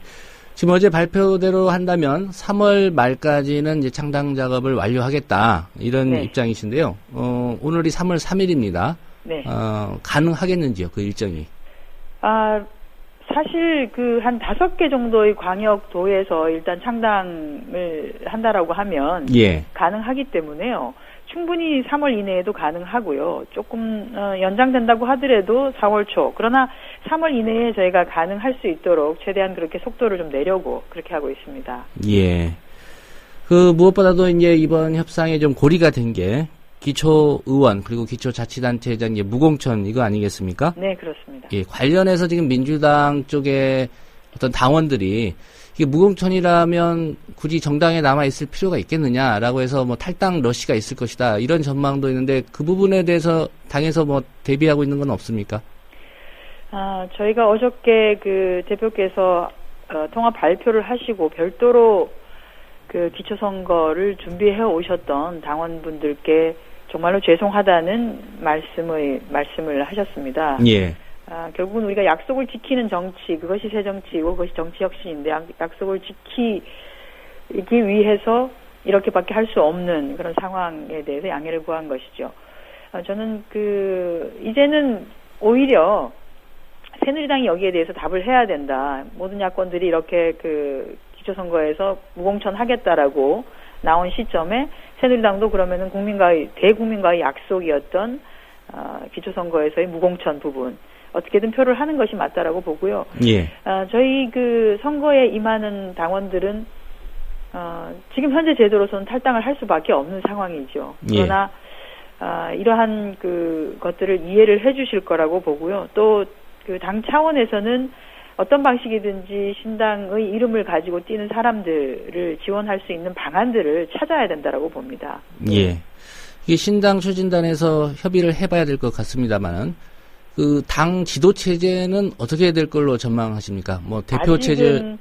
지금 어제 발표대로 한다면 3월 말까지는 이제 창당 작업을 완료하겠다 이런 네. 입장이신데요. 오늘이 3월 3일입니다. 네. 가능하겠는지요, 그 일정이? 사실 한 5개 정도의 광역도에서 일단 창당을 한다라고 하면 예. 가능하기 때문에요. 충분히 3월 이내에도 가능하고요. 조금 연장된다고 하더라도 4월 초. 그러나 3월 이내에 저희가 가능할 수 있도록 최대한 그렇게 속도를 좀 내려고 그렇게 하고 있습니다. 예. 무엇보다도 이제 이번 협상에 좀 고리가 된 게 기초의원 그리고 기초자치단체장 무공천 이거 아니겠습니까? 네, 그렇습니다. 예, 관련해서 지금 민주당 쪽에 어떤 당원들이 이게 무공천이라면 굳이 정당에 남아있을 필요가 있겠느냐라고 해서 탈당 러시가 있을 것이다. 이런 전망도 있는데 그 부분에 대해서 당에서 대비하고 있는 건 없습니까? 저희가 어저께 대표께서 통합 발표를 하시고 별도로 기초선거를 준비해 오셨던 당원분들께 정말로 죄송하다는 말씀을 하셨습니다. 예. 결국은 우리가 약속을 지키는 정치, 그것이 새정치이고 그것이 정치혁신인데 약속을 지키기 위해서 이렇게밖에 할 수 없는 그런 상황에 대해서 양해를 구한 것이죠. 저는 이제는 오히려 새누리당이 여기에 대해서 답을 해야 된다. 모든 야권들이 이렇게 기초선거에서 무공천 하겠다라고 나온 시점에 새누리당도 그러면은 대국민과의 약속이었던 기초선거에서의 무공천 부분 어떻게든 표를 하는 것이 맞다라고 보고요. 예. 저희 그 선거에 임하는 당원들은 지금 현재 제도로서는 탈당을 할 수밖에 없는 상황이죠. 그러나 이러한 그 것들을 이해를 해주실 거라고 보고요. 또 그 당 차원에서는 어떤 방식이든지 신당의 이름을 가지고 뛰는 사람들을 지원할 수 있는 방안들을 찾아야 된다라고 봅니다. 예. 이 신당 추진단에서 협의를 해봐야 될 것 같습니다만은 그 당 지도 체제는 어떻게 될 걸로 전망하십니까? 뭐 대표 체제.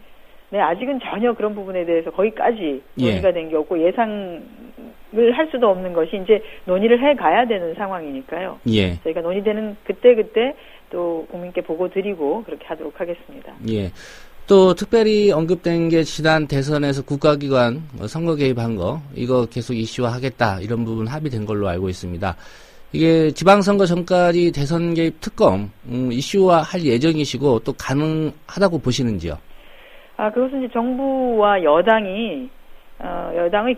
네, 아직은 전혀 그런 부분에 대해서 거기까지 논의가 된 게 없고 예상을 할 수도 없는 것이 이제 논의를 해 가야 되는 상황이니까요. 예. 저희가 논의되는 그때 또 국민께 보고 드리고 그렇게 하도록 하겠습니다. 예. 또 특별히 언급된 게 지난 대선에서 국가기관 선거 개입한 거 이거 계속 이슈화하겠다 이런 부분 합의된 걸로 알고 있습니다. 이게 지방선거 전까지 대선 개입 특검 이슈화할 예정이시고 또 가능하다고 보시는지요? 그것은 이제 정부와 여당의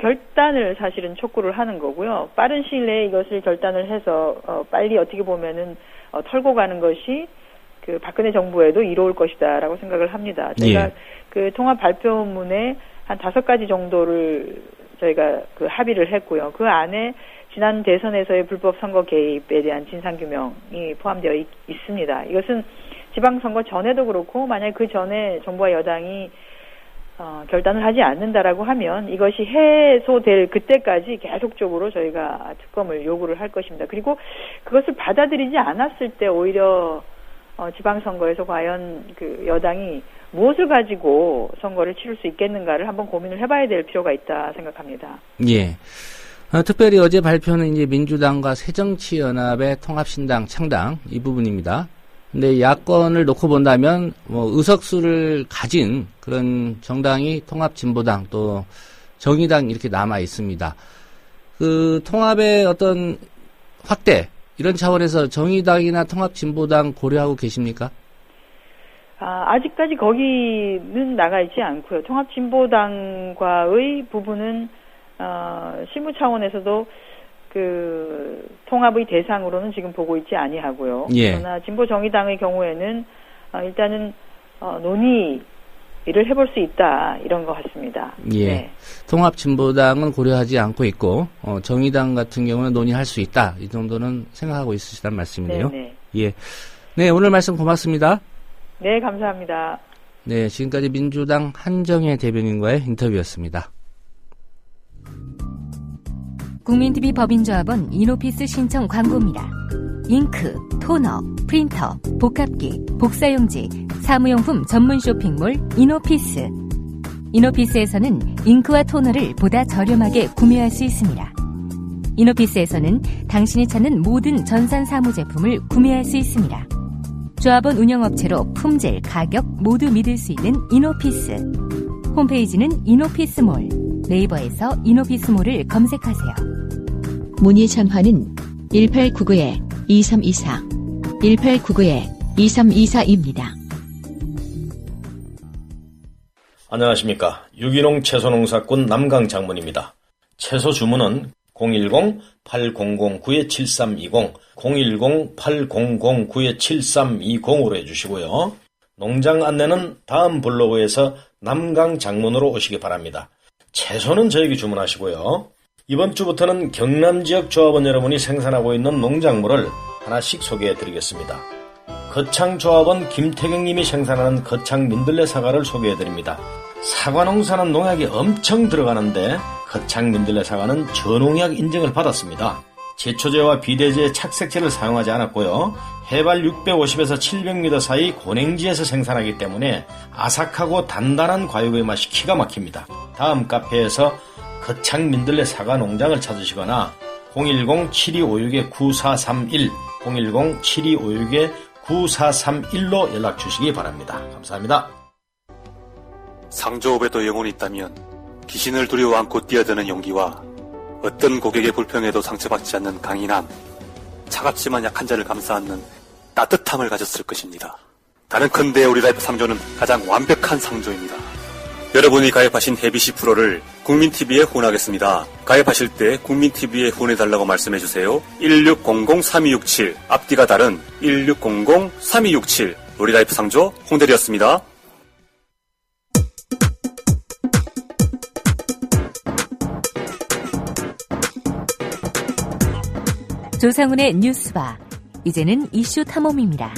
결단을 사실은 촉구를 하는 거고요. 빠른 시일 내에 이것을 결단을 해서 빨리 어떻게 보면은 털고 가는 것이 그 박근혜 정부에도 이로울 것이다라고 생각을 합니다. 저희가 그 통합 발표문에 한 5가지 정도를 저희가 그 합의를 했고요. 그 안에 지난 대선에서의 불법 선거 개입에 대한 진상규명이 포함되어 있습니다. 이것은 지방선거 전에도 그렇고 만약 그 전에 정부와 여당이 결단을 하지 않는다라고 하면 이것이 해소될 그때까지 계속적으로 저희가 특검을 요구를 할 것입니다. 그리고 그것을 받아들이지 않았을 때 오히려 지방선거에서 과연 그 여당이 무엇을 가지고 선거를 치를 수 있겠는가를 한번 고민을 해봐야 될 필요가 있다 생각합니다. 예. 특별히 어제 발표는 이제 민주당과 새정치연합의 통합신당 창당 이 부분입니다. 근데 야권을 놓고 본다면 뭐 의석수를 가진 그런 정당이 통합진보당 또 정의당 이렇게 남아 있습니다. 그 통합의 어떤 확대 이런 차원에서 정의당이나 통합진보당 고려하고 계십니까? 아직까지 거기는 나가 있지 않고요. 통합진보당과의 부분은 실무 차원에서도 그 통합의 대상으로는 지금 보고 있지 아니하고요. 그러나 진보정의당의 경우에는 일단은 논의를 해볼 수 있다 이런 것 같습니다. 예. 네. 통합진보당은 고려하지 않고 있고 정의당 같은 경우는 논의할 수 있다 이 정도는 생각하고 있으시다는 말씀이네요. 네네. 예. 네, 오늘 말씀 고맙습니다. 네, 감사합니다. 네, 지금까지 민주당 한정혜 대변인과의 인터뷰였습니다. 국민TV 법인조합원 이노피스 신청 광고입니다. 잉크, 토너, 프린터, 복합기, 복사용지, 사무용품 전문 쇼핑몰 이노피스. 이노피스에서는 잉크와 토너를 보다 저렴하게 구매할 수 있습니다. 이노피스에서는 당신이 찾는 모든 전산 사무 제품을 구매할 수 있습니다. 조합원 운영업체로 품질, 가격 모두 믿을 수 있는 이노피스. 홈페이지는 이노피스몰. 네이버에서 이노피스몰을 검색하세요. 문의 전화는 1899-2324, 1899-2324입니다. 안녕하십니까. 유기농 채소농사꾼 남강장문입니다. 채소 주문은 010-8009-7320, 010-8009-7320으로 해주시고요. 농장 안내는 다음 블로그에서 남강장문으로 오시기 바랍니다. 채소는 저에게 주문하시고요. 이번 주부터는 경남 지역 조합원 여러분이 생산하고 있는 농작물을 하나씩 소개해드리겠습니다. 거창조합원 김태경님이 생산하는 거창 민들레 사과를 소개해드립니다. 사과 농사는 농약이 엄청 들어가는데 거창 민들레 사과는 저농약 인증을 받았습니다. 제초제와 비대제 착색제를 사용하지 않았고요. 해발 650에서 700m 사이 고냉지에서 생산하기 때문에 아삭하고 단단한 과육의 맛이 기가 막힙니다. 다음 카페에서 거창 민들레 사과 농장을 찾으시거나 010-7256-9431, 010-7256-9431로 연락 주시기 바랍니다. 감사합니다. 상조업에도 영혼이 있다면 귀신을 두려워 안고 뛰어드는 용기와 어떤 고객의 불평에도 상처받지 않는 강인함, 차갑지만 약한 자를 감싸 안는 따뜻함을 가졌을 것입니다. 다른컨대 우리 라이프 상조는 가장 완벽한 상조입니다. 여러분이 가입하신 헤비시 프로를 국민TV에 후원하겠습니다. 가입하실 때 국민TV에 후원해달라고 말씀해주세요. 1600-3267 앞뒤가 다른 1600-3267 우리라이프 상조 홍대리였습니다. 조상훈의 뉴스바. 이제는 이슈 탐험입니다.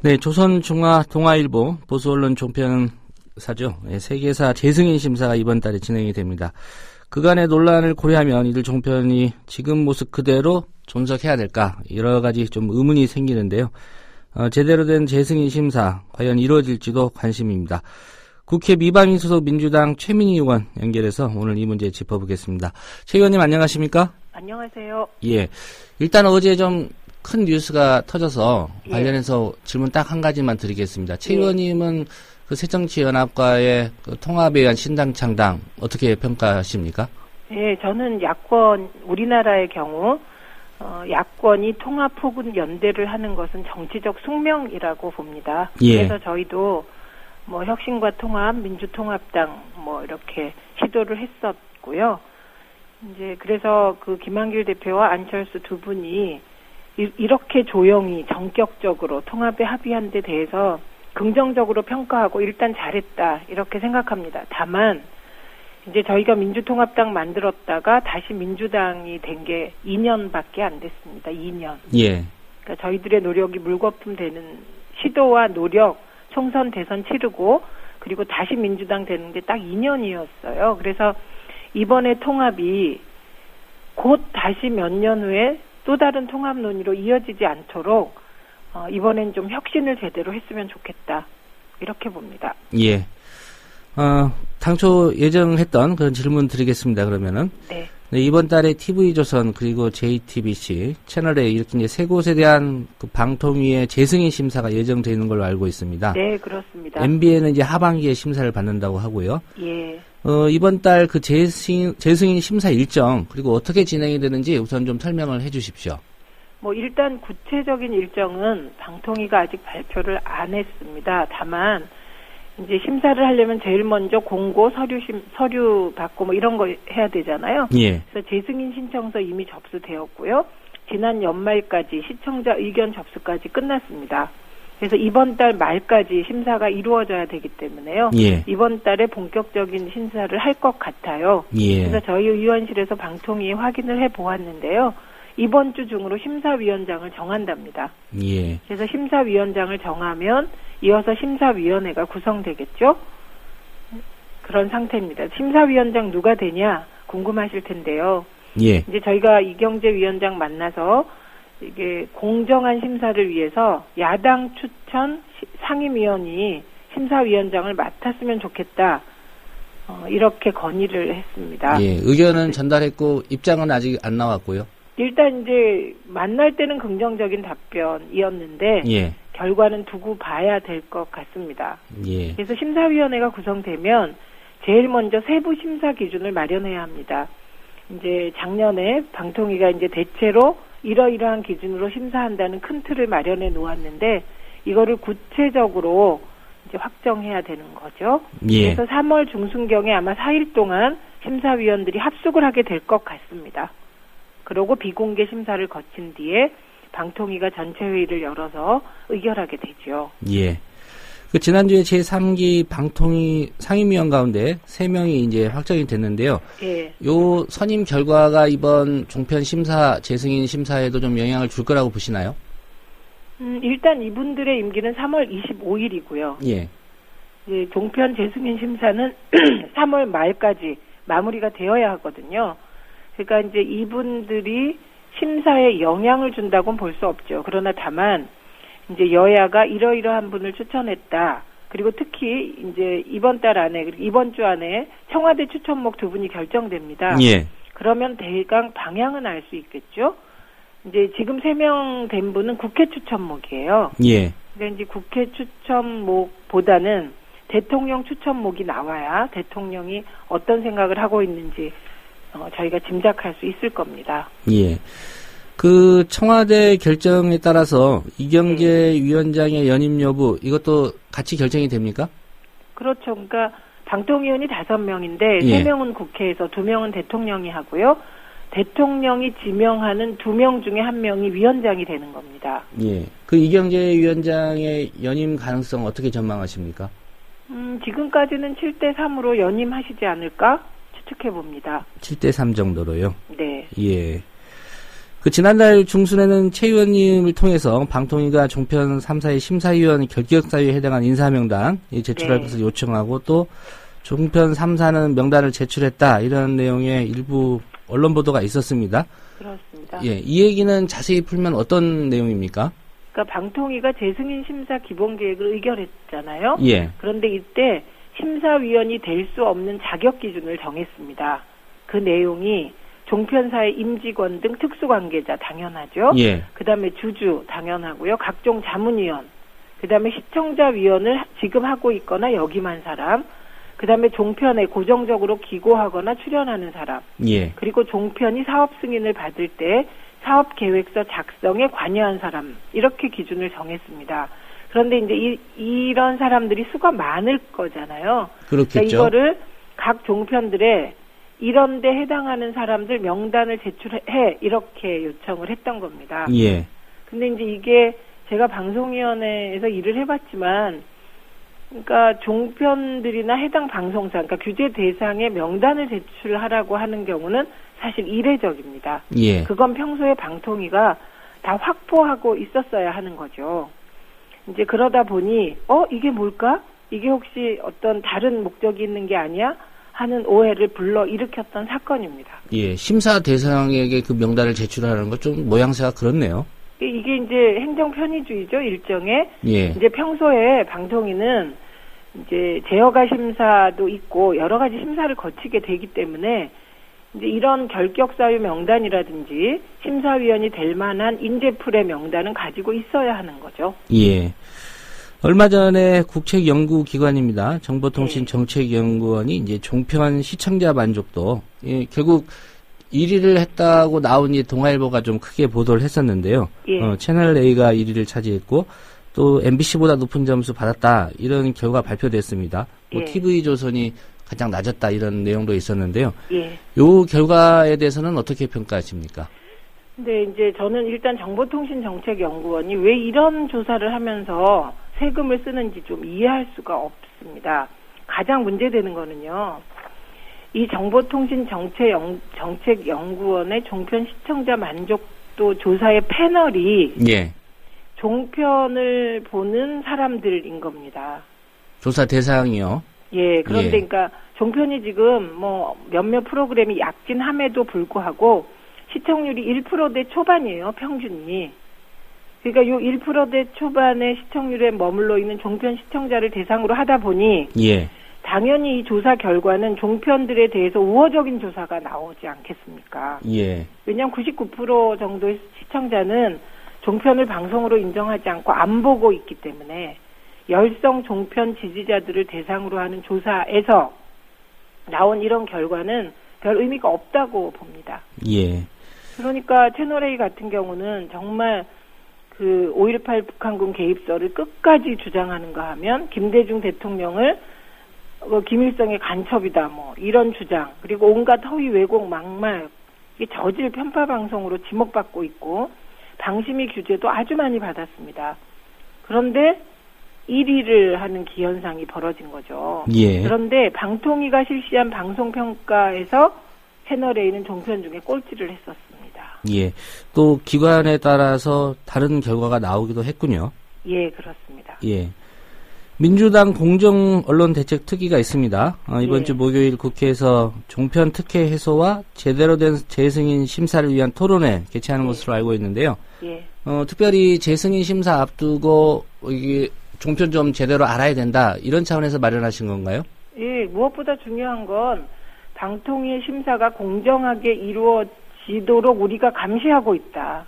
네, 조선중화동아일보 보수언론 종편사죠. 세계사 재승인 심사가 이번 달에 진행이 됩니다. 그간의 논란을 고려하면 이들 종편이 지금 모습 그대로 존속해야 될까 여러 가지 좀 의문이 생기는데요. 제대로 된 재승인 심사 과연 이루어질지도 관심입니다. 국회 미방위 소속 민주당 최민희 의원 연결해서 오늘 이 문제 짚어보겠습니다. 최 의원님 안녕하십니까? 안녕하세요. 예, 일단 어제 좀 큰 뉴스가 터져서 관련해서 질문 딱 한 가지만 드리겠습니다. 최 의원님은 그 새정치연합과의 그 통합에 의한 신당 창당 어떻게 평가하십니까? 네, 저는 야권 우리나라의 경우 야권이 통합 혹은 연대를 하는 것은 정치적 숙명이라고 봅니다. 그래서 저희도 뭐 혁신과 통합, 민주통합당 뭐 이렇게 시도를 했었고요. 이제 그래서 그 김한길 대표와 안철수 두 분이 이렇게 조용히 정격적으로 통합에 합의한 데 대해서 긍정적으로 평가하고 일단 잘했다 이렇게 생각합니다. 다만 이제 저희가 민주통합당 만들었다가 다시 민주당이 된 게 2년밖에 안 됐습니다. 2년. 예. 그러니까 저희들의 노력이 물거품 되는 시도와 노력, 총선 대선 치르고 그리고 다시 민주당 되는 게 딱 2년이었어요. 그래서 이번에 통합이 곧 다시 몇 년 후에 또 다른 통합 논의로 이어지지 않도록 이번엔 좀 혁신을 제대로 했으면 좋겠다. 이렇게 봅니다. 예. 당초 예정했던 그런 질문 드리겠습니다. 그러면은. 네, 이번 달에 TV조선 그리고 JTBC 채널에 이렇게 이제 세 곳에 대한 그 방통위의 재승인 심사가 예정되어 있는 걸로 알고 있습니다. 네, 그렇습니다. MBN은 이제 하반기에 심사를 받는다고 하고요. 예. 이번 달 그 재승인 심사 일정 그리고 어떻게 진행이 되는지 우선 좀 설명을 해주십시오. 뭐 일단 구체적인 일정은 방통위가 아직 발표를 안 했습니다. 다만 이제 심사를 하려면 제일 먼저 공고, 서류 받고 뭐 이런 거 해야 되잖아요. 예. 그래서 재승인 신청서 이미 접수되었고요. 지난 연말까지 시청자 의견 접수까지 끝났습니다. 그래서 이번 달 말까지 심사가 이루어져야 되기 때문에요. 예. 이번 달에 본격적인 심사를 할 것 같아요. 예. 그래서 저희 의원실에서 방통위에 확인을 해보았는데요. 이번 주 중으로 심사위원장을 정한답니다. 예. 그래서 심사위원장을 정하면 이어서 심사위원회가 구성되겠죠. 그런 상태입니다. 심사위원장 누가 되냐 궁금하실 텐데요. 예. 이제 저희가 이경재 위원장 만나서 이게 공정한 심사를 위해서 야당 추천 상임위원이 심사위원장을 맡았으면 좋겠다. 이렇게 건의를 했습니다. 예. 의견은 전달했고 입장은 아직 안 나왔고요. 일단 이제 만날 때는 긍정적인 답변이었는데 예. 결과는 두고 봐야 될 것 같습니다. 예. 그래서 심사위원회가 구성되면 제일 먼저 세부 심사 기준을 마련해야 합니다. 이제 작년에 방통위가 이제 대체로 이러이러한 기준으로 심사한다는 큰 틀을 마련해 놓았는데 이거를 구체적으로 이제 확정해야 되는 거죠. 예. 그래서 3월 중순경에 아마 4일 동안 심사위원들이 합숙을 하게 될 것 같습니다. 그리고 비공개 심사를 거친 뒤에 방통위가 전체 회의를 열어서 의결하게 되죠. 예. 그 지난주에 제3기 방통위 상임위원 가운데 3명이 이제 확정이 됐는데요. 예. 요 선임 결과가 이번 종편 심사 재승인 심사에도 좀 영향을 줄 거라고 보시나요? 일단 이분들의 임기는 3월 25일이고요. 예. 예, 종편 재승인 심사는 3월 말까지 마무리가 되어야 하거든요. 그러니까 이제 이분들이 심사에 영향을 준다고는 볼 수 없죠. 그러나 다만 이제 여야가 이러이러한 분을 추천했다. 그리고 특히 이제 이번 달 안에 그리고 이번 주 안에 청와대 추천목 두 분이 결정됩니다. 예. 그러면 대강 방향은 알 수 있겠죠. 이제 지금 3명 된 분은 국회 추천목이에요. 예. 그러니까 이제 국회 추천목보다는 대통령 추천목이 나와야 대통령이 어떤 생각을 하고 있는지 저희가 짐작할 수 있을 겁니다. 예. 그 청와대 결정에 따라서 이경재 위원장의 연임 여부 이것도 같이 결정이 됩니까? 그렇죠. 그러니까 방통위원이 5명인데 예. 3명은 국회에서 2명은 대통령이 하고요. 대통령이 지명하는 2명 중에 1명이 위원장이 되는 겁니다. 예. 그 이경재 위원장의 연임 가능성 어떻게 전망하십니까? 지금까지는 7대3으로 연임하시지 않을까 추측해 봅니다. 7대3 정도로요? 네. 예. 그 지난달 중순에는 최 의원님을 통해서 방통위가 종편 3사의 심사위원 결격사유에 해당한 인사명단 제출할 네. 것을 요청하고 또 종편 3사는 명단을 제출했다 이런 내용의 일부 언론 보도가 있었습니다. 그렇습니다. 예, 이 얘기는 자세히 풀면 어떤 내용입니까? 그러니까 방통위가 재승인 심사 기본 계획을 의결했잖아요. 예. 그런데 이때 심사위원이 될 수 없는 자격 기준을 정했습니다. 그 내용이 종편사의 임직원 등 특수관계자 당연하죠. 예. 그다음에 주주 당연하고요. 각종 자문위원, 그다음에 시청자위원을 지금 하고 있거나 역임한 사람, 그다음에 종편에 고정적으로 기고하거나 출연하는 사람, 예. 그리고 종편이 사업 승인을 받을 때 사업 계획서 작성에 관여한 사람 이렇게 기준을 정했습니다. 그런데 이제 이런 사람들이 수가 많을 거잖아요. 그렇겠죠. 그러니까 이거를 각 종편들에 이런 데 해당하는 사람들 명단을 제출해 이렇게 요청을 했던 겁니다. 예. 근데 이제 이게 제가 방송위원회에서 일을 해봤지만 그러니까 종편들이나 해당 방송사, 그러니까 규제 대상의 명단을 제출하라고 하는 경우는 사실 이례적입니다. 예. 그건 평소에 방통위가 다 확보하고 있었어야 하는 거죠. 이제 그러다 보니 이게 뭘까? 이게 혹시 어떤 다른 목적이 있는 게 아니야? 하는 오해를 불러 일으켰던 사건입니다. 예, 심사 대상에게 그 명단을 제출하는 것 좀 모양새가 그렇네요. 이게 이제 행정 편의주의죠, 일종의. 예. 이제 평소에 방통위는 이제 제허가 심사도 있고 여러 가지 심사를 거치게 되기 때문에 이제 이런 결격사유 명단이라든지 심사위원이 될 만한 인재풀의 명단은 가지고 있어야 하는 거죠. 예. 얼마 전에 국책연구기관입니다. 정보통신정책연구원이 이제 종편 시청자 만족도, 예, 결국 1위를 했다고 나온 이 동아일보가 좀 크게 보도를 했었는데요. 예. 채널 A가 1위를 차지했고, 또 MBC보다 높은 점수 받았다, 이런 결과 발표됐습니다. 뭐 예. TV조선이 가장 낮았다, 이런 내용도 있었는데요. 예. 요 결과에 대해서는 어떻게 평가하십니까? 근데 이제 저는 일단 정보통신정책연구원이 왜 이런 조사를 하면서 세금을 쓰는지 좀 이해할 수가 없습니다. 가장 문제되는 거는요. 이 정보통신정책연구원의 종편 시청자 만족도 조사의 패널이 예. 종편을 보는 사람들인 겁니다. 조사 대상이요? 예, 그런데 예. 그러니까 종편이 지금 뭐 몇몇 프로그램이 약진함에도 불구하고 시청률이 1%대 초반이에요, 평균이. 그러니까 요 1%대 초반의 시청률에 머물러 있는 종편 시청자를 대상으로 하다 보니 예. 당연히 이 조사 결과는 종편들에 대해서 우호적인 조사가 나오지 않겠습니까? 예. 왜냐하면 99% 정도의 시청자는 종편을 방송으로 인정하지 않고 안 보고 있기 때문에 열성 종편 지지자들을 대상으로 하는 조사에서 나온 이런 결과는 별 의미가 없다고 봅니다. 예. 그러니까 채널A 같은 경우는 정말 그 5.18 북한군 개입설을 끝까지 주장하는가 하면 김대중 대통령을 김일성의 간첩이다 뭐 이런 주장, 그리고 온갖 허위 왜곡 막말, 이게 저질 편파 방송으로 지목받고 있고 방심위 규제도 아주 많이 받았습니다. 그런데 1위를 하는 기현상이 벌어진 거죠. 예. 그런데 방통위가 실시한 방송평가에서 채널A는 종편 중에 꼴찌를 했었습니다. 예. 또 기관에 따라서 다른 결과가 나오기도 했군요. 예, 그렇습니다. 예. 민주당 공정언론대책특위가 있습니다. 이번 예. 주 목요일 국회에서 종편 특혜 해소와 제대로 된 재승인 심사를 위한 토론회 개최하는 것으로 알고 있는데요. 예. 특별히 재승인 심사 앞두고 이게 종편 좀 제대로 알아야 된다, 이런 차원에서 마련하신 건가요? 예, 무엇보다 중요한 건 방통위의 심사가 공정하게 이루어지도록 우리가 감시하고 있다.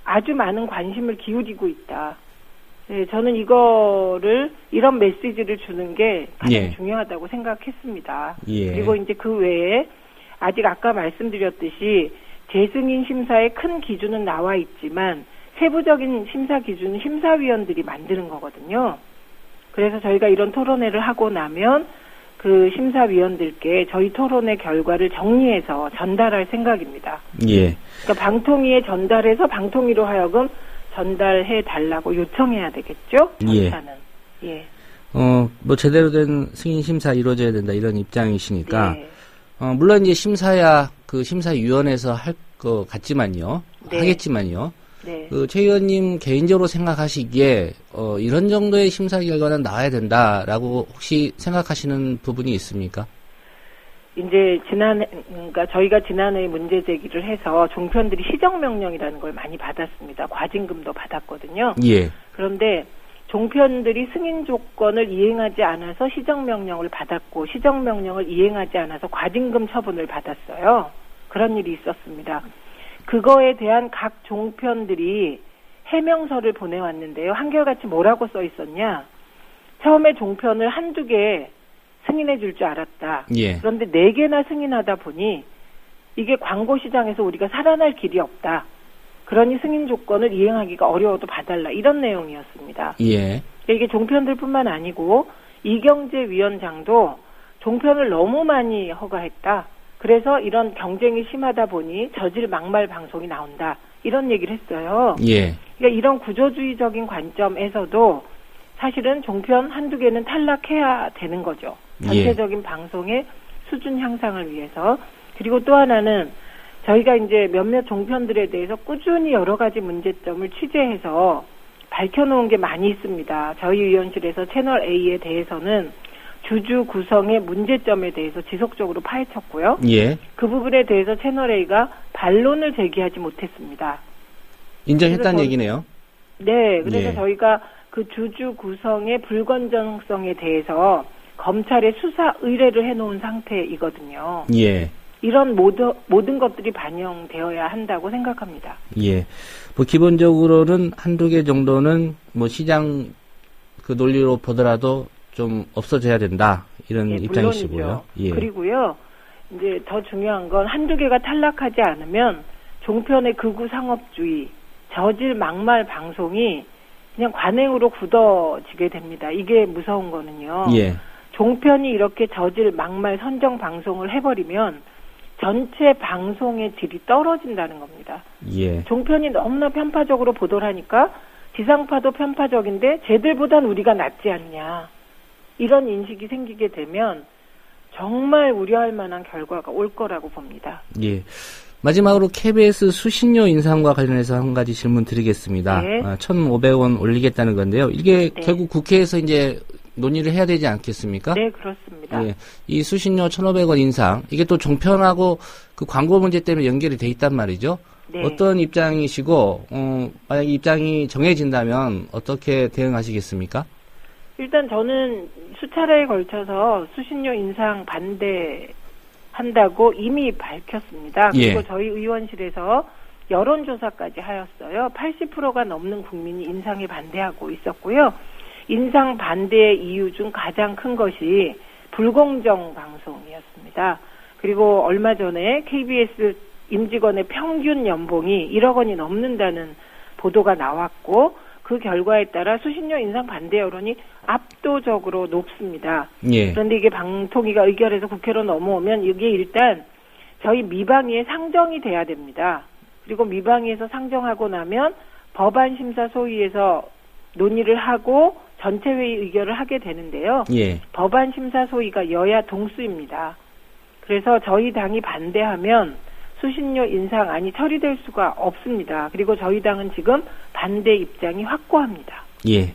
아주 많은 관심을 기울이고 있다. 예, 저는 이런 메시지를 주는 게 가장 예. 중요하다고 생각했습니다. 예. 그리고 이제 그 외에 아직 아까 말씀드렸듯이 재승인 심사의 큰 기준은 나와 있지만 세부적인 심사 기준은 심사위원들이 만드는 거거든요. 그래서 저희가 이런 토론회를 하고 나면 그 심사위원들께 저희 토론회 결과를 정리해서 전달할 생각입니다. 예. 그러니까 방통위에 전달해서 방통위로 하여금 전달해 달라고 요청해야 되겠죠? 절차는. 예. 뭐 제대로 된 승인 심사 이루어져야 된다 이런 입장이시니까 네. 물론 이제 심사야 그 심사위원회에서 할 것 같지만요. 네. 하겠지만요. 네. 그 최 의원님 개인적으로 생각하시기에 이런 정도의 심사 결과는 나와야 된다라고 혹시 생각하시는 부분이 있습니까? 이제 그러니까 저희가 지난해 문제 제기를 해서 종편들이 시정명령이라는 걸 많이 받았습니다. 과징금도 받았거든요. 예. 그런데 종편들이 승인 조건을 이행하지 않아서 시정명령을 받았고 시정명령을 이행하지 않아서 과징금 처분을 받았어요. 그런 일이 있었습니다. 그거에 대한 각 종편들이 해명서를 보내왔는데요. 한결같이 뭐라고 써 있었냐. 처음에 종편을 한두 개 승인해 줄 줄 알았다. 예. 그런데 4개나 승인하다 보니 이게 광고 시장에서 우리가 살아날 길이 없다. 그러니 승인 조건을 이행하기가 어려워도 봐달라. 이런 내용이었습니다. 예. 이게 종편들뿐만 아니고 이경제위원장도 종편을 너무 많이 허가했다. 그래서 이런 경쟁이 심하다 보니 저질 막말 방송이 나온다. 이런 얘기를 했어요. 예. 그러니까 이런 구조주의적인 관점에서도 사실은 종편 한두 개는 탈락해야 되는 거죠. 전체적인 방송의 수준 향상을 위해서. 그리고 또 하나는 저희가 이제 몇몇 종편들에 대해서 꾸준히 여러 가지 문제점을 취재해서 밝혀놓은 게 많이 있습니다. 저희 의원실에서 채널 A에 대해서는 주주 구성의 문제점에 대해서 지속적으로 파헤쳤고요. 예. 그 부분에 대해서 채널 A가 반론을 제기하지 못했습니다. 인정했다는 얘기네요. 네, 그래서 예. 저희가 그 주주 구성의 불건전성에 대해서 검찰에 수사 의뢰를 해놓은 상태이거든요. 예. 이런 모든 것들이 반영되어야 한다고 생각합니다. 예. 뭐 기본적으로는 한두 개 정도는 뭐 시장 그 논리로 보더라도 좀 없어져야 된다. 이런 입장이시고요. 예. 그리고요. 이제 더 중요한 건 한두 개가 탈락하지 않으면 종편의 극우 상업주의, 저질 막말 방송이 그냥 관행으로 굳어지게 됩니다. 이게 무서운 거는요. 예. 종편이 이렇게 저질 막말 선정 방송을 해버리면 전체 방송의 질이 떨어진다는 겁니다. 예. 종편이 너무나 편파적으로 보도를 하니까 지상파도 편파적인데 쟤들보단 우리가 낫지 않냐. 이런 인식이 생기게 되면 정말 우려할 만한 결과가 올 거라고 봅니다. 예. 마지막으로 KBS 수신료 인상과 관련해서 한 가지 질문 드리겠습니다. 네. 1,500원 올리겠다는 건데요. 이게 네. 결국 국회에서 이제 논의를 해야 되지 않겠습니까? 네, 그렇습니다. 예. 이 수신료 1,500원 인상, 이게 또 종편하고 그 광고 문제 때문에 연결이 돼 있단 말이죠. 네. 어떤 입장이시고, 만약 입장이 정해진다면 어떻게 대응하시겠습니까? 일단 저는 수차례에 걸쳐서 수신료 인상 반대한다고 이미 밝혔습니다. 그리고 예. 저희 의원실에서 여론조사까지 하였어요. 80%가 넘는 국민이 인상에 반대하고 있었고요. 인상 반대의 이유 중 가장 큰 것이 불공정 방송이었습니다. 그리고 얼마 전에 KBS 임직원의 평균 연봉이 1억 원이 넘는다는 보도가 나왔고 그 결과에 따라 수신료 인상 반대 여론이 압도적으로 높습니다. 예. 그런데 이게 방통위가 의결해서 국회로 넘어오면 이게 일단 저희 미방위에 상정이 돼야 됩니다. 그리고 미방위에서 상정하고 나면 법안심사 소위에서 논의를 하고 전체 회의 의결을 하게 되는데요. 예. 법안심사 소위가 여야 동수입니다. 그래서 저희 당이 반대하면 수신료 인상안이 처리될 수가 없습니다. 그리고 저희 당은 지금 반대 입장이 확고합니다. 예.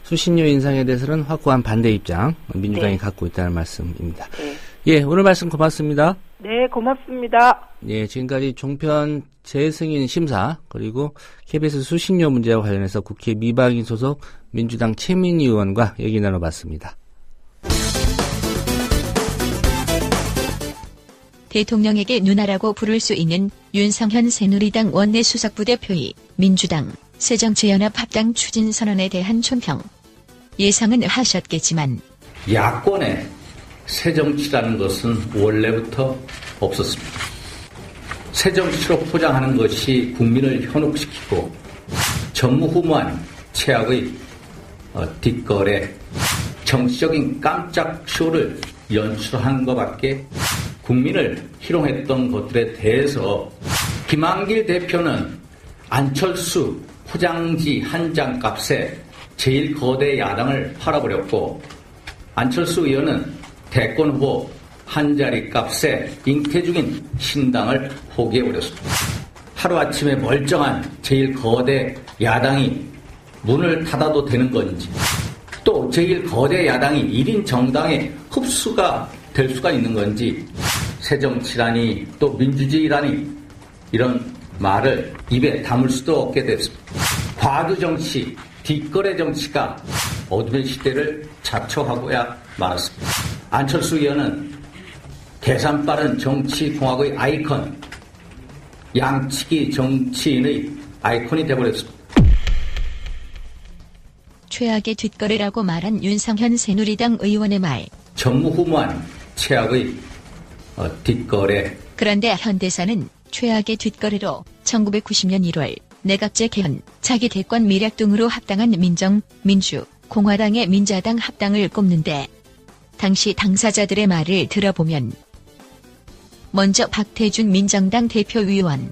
수신료 인상에 대해서는 확고한 반대 입장 민주당이 네. 갖고 있다는 말씀입니다. 네. 예, 오늘 말씀 고맙습니다. 네, 고맙습니다. 예, 지금까지 종편 재승인 심사 그리고 KBS 수신료 문제와 관련해서 국회 미방위 소속 민주당 최민희 의원과 얘기 나눠봤습니다. 대통령에게 누나라고 부를 수 있는 윤석열 새누리당 원내수석부대표의 민주당, 새정치연합 합당 추진선언에 대한 총평. 예상은 하셨겠지만 야권의 새정치라는 것은 원래부터 없었습니다. 새정치로 포장하는 것이 국민을 현혹시키고 전무후무한 최악의 뒷거래 정치적인 깜짝 쇼를 연출한 것밖에 국민을 희롱했던 것들에 대해서 김한길 대표는 안철수 포장지 한 장 값에 제일 거대 야당을 팔아버렸고 안철수 의원은 대권 후보 한 자리 값에 잉태 중인 신당을 포기해버렸습니다. 하루아침에 멀쩡한 제일 거대 야당이 문을 닫아도 되는 건지 또 제일 거대 야당이 1인 정당에 흡수가 될 수가 있는 건지 새정치라니 또 민주주의라니 이런 말을 입에 담을 수도 없게 됐습니다. 과도 정치, 뒷거래 정치가 어둠의 시대를 자초하고야 말았습니다. 안철수 의원은 계산 빠른 정치공학의 아이콘, 양치기 정치인의 아이콘이 되어버렸습니다. 최악의 뒷거래라고 말한 윤상현 새누리당 의원의 말. 전무후무한 최악의 뒷거래. 그런데 현대사는 최악의 뒷거래로 1990년 1월 내각제 개헌, 차기 대권 미략 등으로 합당한 민정, 민주, 공화당의 민자당 합당을 꼽는데 당시 당사자들의 말을 들어보면 먼저 박태준 민정당 대표위원.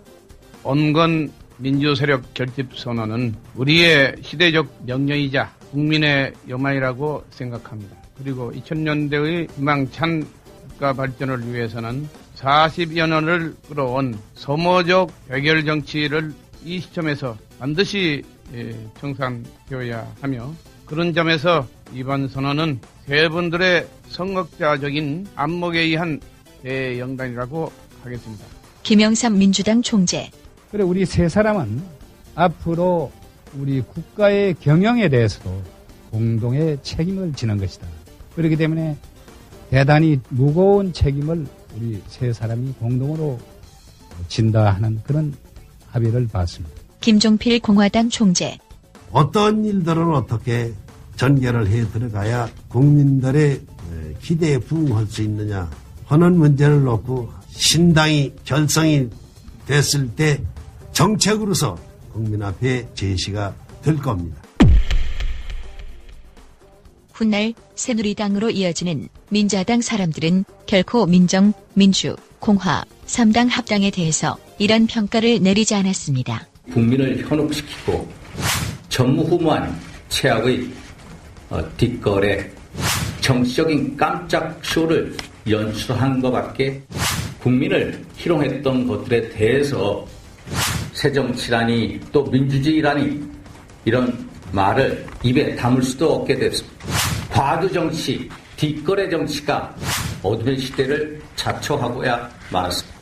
온건 민주세력 결집 선언은 우리의 시대적 명령이자 국민의 여망이라고 생각합니다. 그리고 2000년대의 희망찬 국가 발전을 위해서는 40여 년을 끌어온 소모적 해결 정치를 이 시점에서 반드시 청산되어야 하며 그런 점에서 이번 선언은 세 분들의 성역자적인 안목에 의한 대영단이라고 하겠습니다. 김영삼 민주당 총재. 그래 우리 세 사람은 앞으로 우리 국가의 경영에 대해서도 공동의 책임을 지는 것이다. 그렇기 때문에 대단히 무거운 책임을 우리 세 사람이 공동으로 진다 하는 그런 합의를 봤습니다. 김종필 공화당 총재. 어떤 일들은 어떻게 전개를 해 들어가야 국민들의 기대에 부응할 수 있느냐 하는 문제를 놓고 신당이 결성이 됐을 때 정책으로서 국민 앞에 제시가 될 겁니다. 훗날 새누리당으로 이어지는 민자당 사람들은 결코 민정, 민주, 공화, 3당 합당에 대해서 이런 평가를 내리지 않았습니다. 국민을 현혹시키고 전무후무한 최악의 뒷거래, 정치적인 깜짝 쇼를 연출한 것밖에 국민을 희롱했던 것들에 대해서 새정치라니 또 민주주의라니 이런 말을 입에 담을 수도 없게 됐습니다. 과도 정치, 뒷거래 정치가 어둠의 시대를 자초하고야 말았습니다.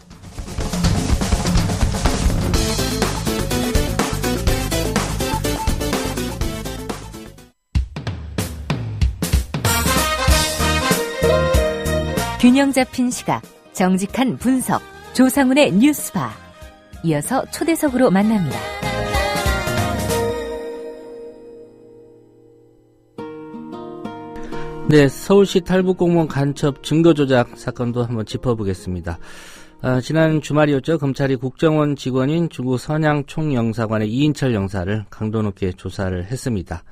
균형 잡힌 시각, 정직한 분석, 조상훈의 뉴스바. 이어서 초대석으로 만납니다. 네, 서울시 탈북공무원 간첩 증거조작 사건도 한번 짚어보겠습니다. 지난 주말이었죠. 검찰이 국정원 직원인 중국 선양 총영사관의 이인철 영사를 강도 높게 조사를 했습니다.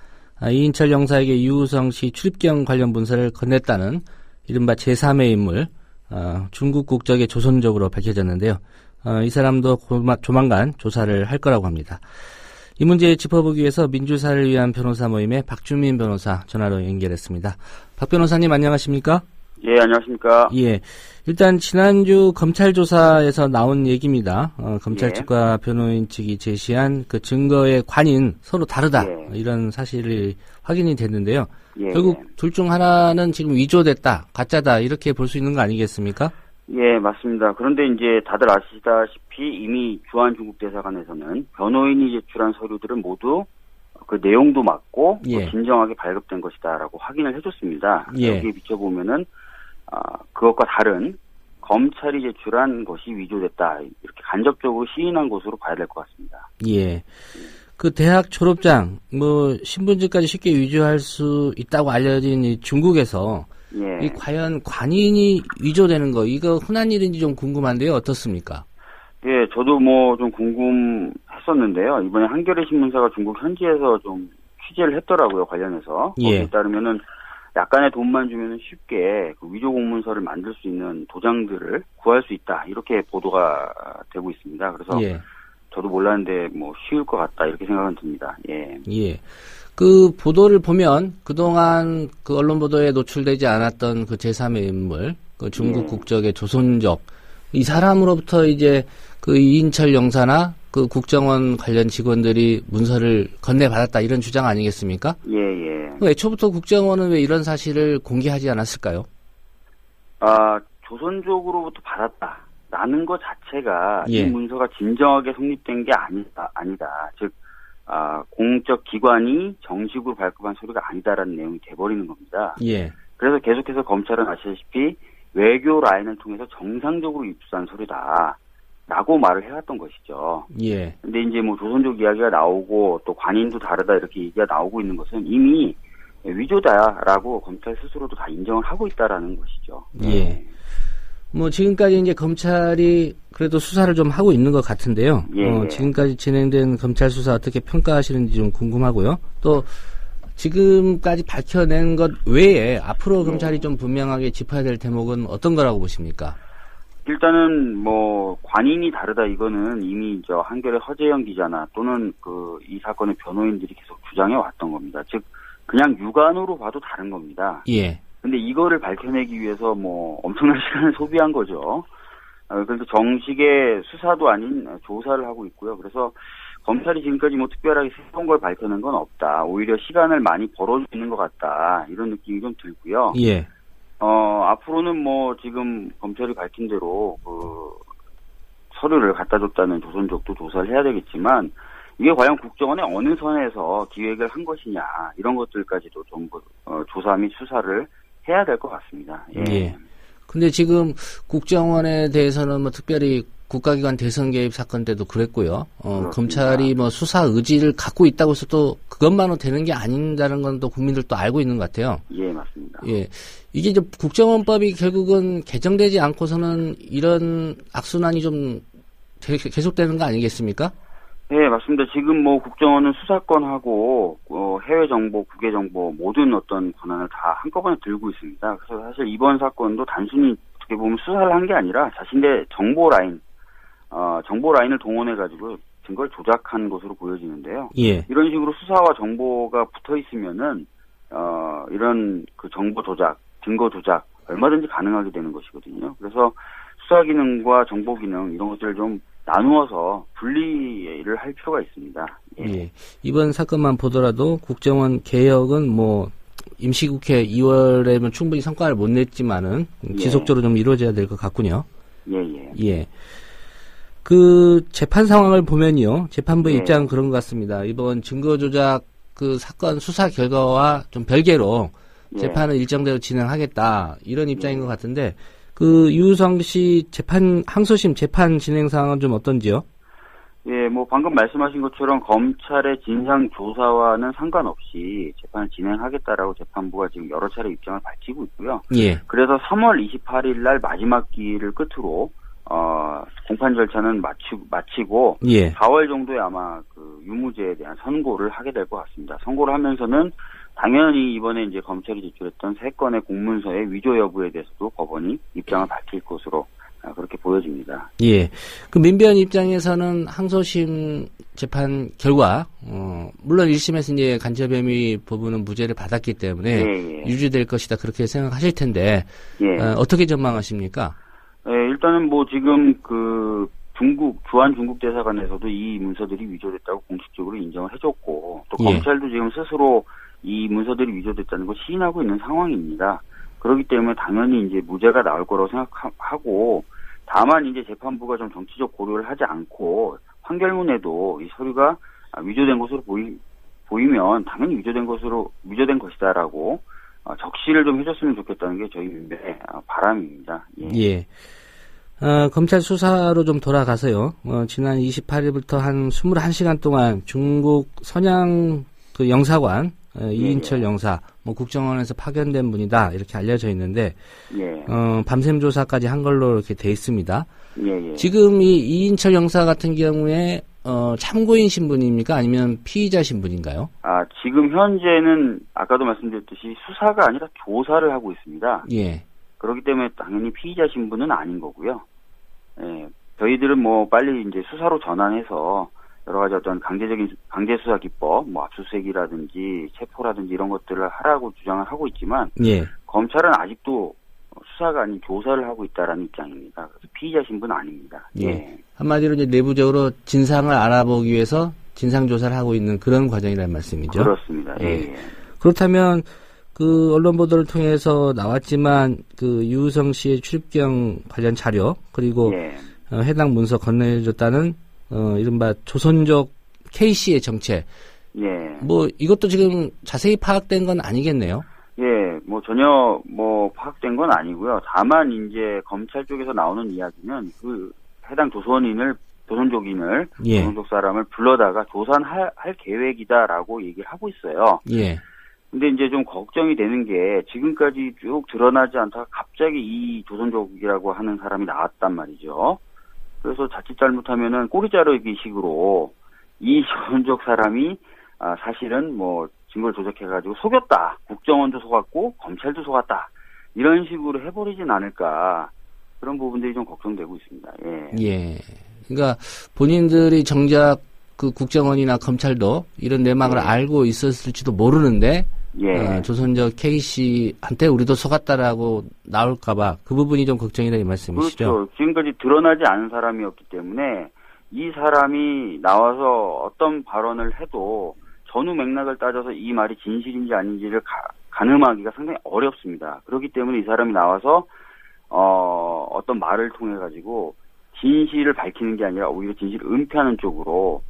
이인철 영사에게 유우성시 출입경 관련 문서를 건넸다는 이른바 제3의 인물, 중국 국적의 조선족으로 밝혀졌는데요. 이 사람도 조만간 조사를 할 거라고 합니다. 이 문제 짚어보기 위해서 민주사를 위한 변호사 모임의 박주민 변호사 전화로 연결했습니다. 박 변호사님 안녕하십니까? 예, 안녕하십니까? 예. 일단 지난주 검찰 조사에서 나온 얘기입니다. 검찰 측과 변호인 측이 제시한 그 증거의 관인 서로 다르다. 이런 사실이 확인이 됐는데요. 결국 둘 중 하나는 지금 위조됐다, 가짜다 이렇게 볼 수 있는 거 아니겠습니까? 예, 맞습니다. 그런데 이제 다들 아시다시피 이미 주한 중국 대사관에서는 변호인이 제출한 서류들은 모두 그 내용도 맞고 진정하게 발급된 것이다라고 확인을 해줬습니다. 여기에 비춰보면은 그것과 다른 검찰이 제출한 것이 위조됐다 이렇게 간접적으로 시인한 것으로 봐야 될 것 같습니다. 예. 그 대학 졸업장, 신분증까지 쉽게 위조할 수 있다고 알려진 이 중국에서 이 과연 관인이 위조되는 거, 이거 흔한 일인지 좀 궁금한데요. 어떻습니까? 예, 저도 좀 궁금했었는데요. 이번에 한겨레 신문사가 중국 현지에서 좀 취재를 했더라고요, 관련해서. 거기에 따르면은 약간의 돈만 주면 쉽게 그 위조 공문서를 만들 수 있는 도장들을 구할 수 있다. 이렇게 보도가 되고 있습니다. 그래서 예. 저도 몰랐는데 뭐 쉬울 것 같다 이렇게 생각은 듭니다. 예. 예. 그 보도를 보면 그동안 그 언론 보도에 노출되지 않았던 그 제3의 인물, 그 중국 국적의 조선족, 이 사람으로부터 이제 그 이인철 영사나 그 국정원 관련 직원들이 문서를 건네받았다 이런 주장 아니겠습니까? 예, 예. 애초부터 국정원은 왜 이런 사실을 공개하지 않았을까요? 조선족으로부터 받았다라는 것 자체가 예. 이 문서가 진정하게 성립된 게 아니다. 즉, 공적 기관이 정식으로 발급한 서류가 아니다라는 내용이 돼버리는 겁니다. 예. 그래서 계속해서 검찰은 아시다시피 외교 라인을 통해서 정상적으로 입수한 서류다라고 말을 해왔던 것이죠. 예. 근데 이제 뭐 조선족 이야기가 나오고 또 관인도 다르다 이렇게 얘기가 나오고 있는 것은 이미 위조다라고 검찰 스스로도 다 인정을 하고 있다라는 것이죠. 예. 뭐 지금까지 이제 검찰이 그래도 수사를 좀 하고 있는 것 같은데요. 예. 지금까지 진행된 검찰 수사 어떻게 평가하시는지 좀 궁금하고요. 또 지금까지 밝혀낸 것 외에 앞으로 검찰이 좀 분명하게 짚어야 될 대목은 어떤 거라고 보십니까? 일단은 뭐 관인이 다르다 이거는 이미 저 한겨레 허재영 기자나 또는 그 이 사건의 변호인들이 계속 주장해 왔던 겁니다. 즉 그냥 육안으로 봐도 다른 겁니다. 예. 근데 이거를 밝혀내기 위해서 뭐 엄청난 시간을 소비한 거죠. 그래서 정식의 수사도 아닌 조사를 하고 있고요. 그래서 검찰이 지금까지 뭐 특별하게 새로운 걸 밝혀낸 건 없다. 오히려 시간을 많이 벌어주고 있는 것 같다. 이런 느낌이 좀 들고요. 예. 앞으로는 뭐 지금 검찰이 밝힌 대로 그 서류를 갖다 줬다는 조선족도 조사를 해야 되겠지만 이게 과연 국정원의 어느 선에서 기획을 한 것이냐 이런 것들까지도 좀 조사 및 수사를 해야 될 것 같습니다. 예. 예. 근데 지금 국정원에 대해서는 뭐 특별히 국가기관 대선 개입 사건 때도 그랬고요. 검찰이 뭐 수사 의지를 갖고 있다고 해서 또 그것만으로 되는 게 아닌다는 건 또 국민들도 알고 있는 것 같아요. 예, 맞습니다. 예. 이게 이제 국정원법이 결국은 개정되지 않고서는 이런 악순환이 좀 계속되는 거 아니겠습니까? 네, 맞습니다. 지금 뭐 국정원은 수사권하고 해외 정보, 국외 정보 모든 어떤 권한을 다 한꺼번에 들고 있습니다. 그래서 사실 이번 사건도 단순히 어떻게 보면 수사를 한 게 아니라 자신의 정보 라인을 동원해 가지고 증거를 조작한 것으로 보여지는데요. 예. 이런 식으로 수사와 정보가 붙어 있으면은 이런 그 정보 조작, 증거 조작 얼마든지 가능하게 되는 것이거든요. 그래서 수사 기능과 정보 기능 이런 것들을 좀 나누어서 분리를 할 필요가 있습니다. 예. 예. 이번 사건만 보더라도 국정원 개혁은 뭐 임시국회 2월에는 충분히 성과를 못 냈지만은 지속적으로 좀 이루어져야 될 것 같군요. 예. 예. 그 재판 상황을 보면요, 재판부의 예. 입장은 그런 것 같습니다. 이번 증거 조작 그 사건 수사 결과와 좀 별개로 예. 재판을 일정대로 진행하겠다 이런 입장인 것 같은데. 그 유성 씨 항소심 재판 진행 상황은 좀 어떤지요? 예, 뭐 방금 말씀하신 것처럼 검찰의 진상 조사와는 상관없이 재판을 진행하겠다라고 재판부가 지금 여러 차례 입장을 밝히고 있고요. 예. 그래서 3월 28일 날 마지막 기일을 끝으로 공판 절차는 마치고 예. 4월 정도에 아마 그 유무죄에 대한 선고를 하게 될 것 같습니다. 선고를 하면서는 당연히 이번에 이제 검찰이 제출했던 3건의 공문서의 위조 여부에 대해서도 법원이 입장을 밝힐 것으로 그렇게 보여집니다. 예. 그 민변 입장에서는 항소심 재판 결과, 물론 1심에서 이제 간접혐의 부분은 무죄를 받았기 때문에 유지될 것이다 그렇게 생각하실 텐데, 어떻게 전망하십니까? 일단은 뭐 지금 그 주한 중국 대사관에서도 이 문서들이 위조됐다고 공식적으로 인정을 해줬고, 또 검찰도 지금 스스로 이 문서들이 위조됐다는 걸 시인하고 있는 상황입니다. 그렇기 때문에 당연히 이제 무죄가 나올 거라고 생각하고, 다만 이제 재판부가 좀 정치적 고려를 하지 않고 판결문에도 이 서류가 위조된 것으로 보이면 당연히 위조된 것이다라고 적시를 좀 해줬으면 좋겠다는 게 저희 민변의 바람입니다. 예. 검찰 수사로 좀 돌아가서요. 지난 28일부터 한 21시간 동안 중국 선양 그 영사관 이인철 영사, 뭐 국정원에서 파견된 분이다 이렇게 알려져 있는데, 밤샘 조사까지 한 걸로 이렇게 돼 있습니다. 지금 이 이인철 영사 같은 경우에 참고인 신분입니까? 아니면 피의자 신분인가요? 지금 현재는 아까도 말씀드렸듯이 수사가 아니라 조사를 하고 있습니다. 예. 그렇기 때문에 당연히 피의자 신분은 아닌 거고요. 예. 저희들은 뭐 빨리 이제 수사로 전환해서 여러 가지 어떤 강제 수사 기법, 뭐 압수수색이라든지 체포라든지 이런 것들을 하라고 주장을 하고 있지만, 예. 검찰은 아직도 수사가 아닌 조사를 하고 있다라는 입장입니다. 그래서 피의자 신분은 아닙니다. 예. 예. 한마디로 이제 내부적으로 진상을 알아보기 위해서 진상 조사를 하고 있는 그런 과정이라는 말씀이죠. 그렇습니다. 예. 그렇다면 그 언론 보도를 통해서 나왔지만 그 유우성 씨의 출입경 관련 자료 그리고 해당 문서 건네줬다는 이른바 조선족 K씨의 정체. 예. 뭐 이것도 지금 자세히 파악된 건 아니겠네요. 예, 뭐 전혀 뭐 파악된 건 아니고요. 다만 이제 검찰 쪽에서 나오는 이야기는 그 해당 조선족인을 조선족 사람을 불러다가 조사할 계획이다라고 얘기를 하고 있어요. 예. 근데 이제 좀 걱정이 되는 게 지금까지 쭉 드러나지 않다가 갑자기 이 조선족이라고 하는 사람이 나왔단 말이죠. 그래서 자칫 잘못하면은 꼬리 자르기 식으로 이 조선족 사람이 사실은 뭐 증거를 조작해가지고 속였다. 국정원도 속았고 검찰도 속았다. 이런 식으로 해버리진 않을까. 그런 부분들이 좀 걱정되고 있습니다. 예. 예. 그러니까 본인들이 정작 그 국정원이나 검찰도 이런 내막을 알고 있었을지도 모르는데 조선족 K씨한테 우리도 속았다라고 나올까봐 그 부분이 좀 걱정이다 이 말씀이시죠? 그렇죠. 지금까지 드러나지 않은 사람이었기 때문에 이 사람이 나와서 어떤 발언을 해도 전후 맥락을 따져서 이 말이 진실인지 아닌지를 가늠하기가 상당히 어렵습니다. 그렇기 때문에 이 사람이 나와서 어떤 말을 통해 가지고 진실을 밝히는 게 아니라 오히려 진실을 은폐하는 쪽으로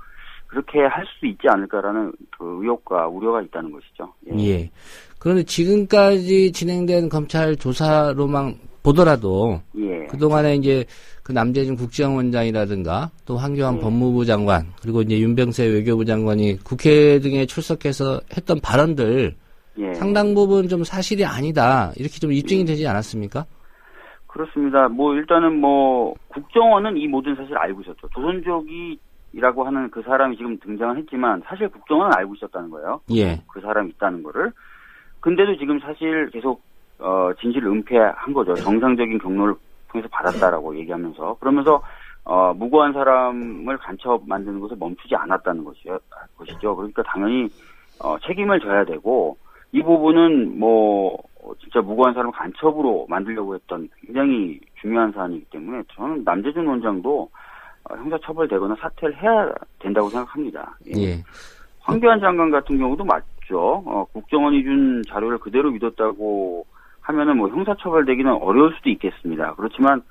그렇게 할 수 있지 않을까라는 그 의혹과 우려가 있다는 것이죠. 예. 그런데 지금까지 진행된 검찰 조사로만 보더라도 그동안에 이제 그 남재준 국정원장이라든가 또 황교안 법무부 장관 그리고 이제 윤병세 외교부 장관이 국회 등에 출석해서 했던 발언들 상당 부분 좀 사실이 아니다 이렇게 좀 입증이 되지 않았습니까? 그렇습니다. 뭐 일단은 뭐 국정원은 이 모든 사실을 알고 있었죠. 조선족이라고 하는 그 사람이 지금 등장을 했지만 사실 국정원은 알고 있었다는 거예요. 예. 그 사람이 있다는 거를. 근데도 지금 사실 계속 진실을 은폐한 거죠. 정상적인 경로를 통해서 받았다라고 얘기하면서 그러면서 무고한 사람을 간첩 만드는 것을 멈추지 않았다는 것이죠. 그러니까 당연히 책임을 져야 되고 이 부분은 뭐 진짜 무고한 사람을 간첩으로 만들려고 했던 굉장히 중요한 사안이기 때문에 저는 남재준 원장도 형사처벌되거나 사퇴를 해야 된다고 생각합니다. 예. 황교안 장관 같은 경우도 맞죠. 국정원이 준 자료를 그대로 믿었다고 하면은 뭐 형사처벌되기는 어려울 수도 있겠습니다. 그렇지만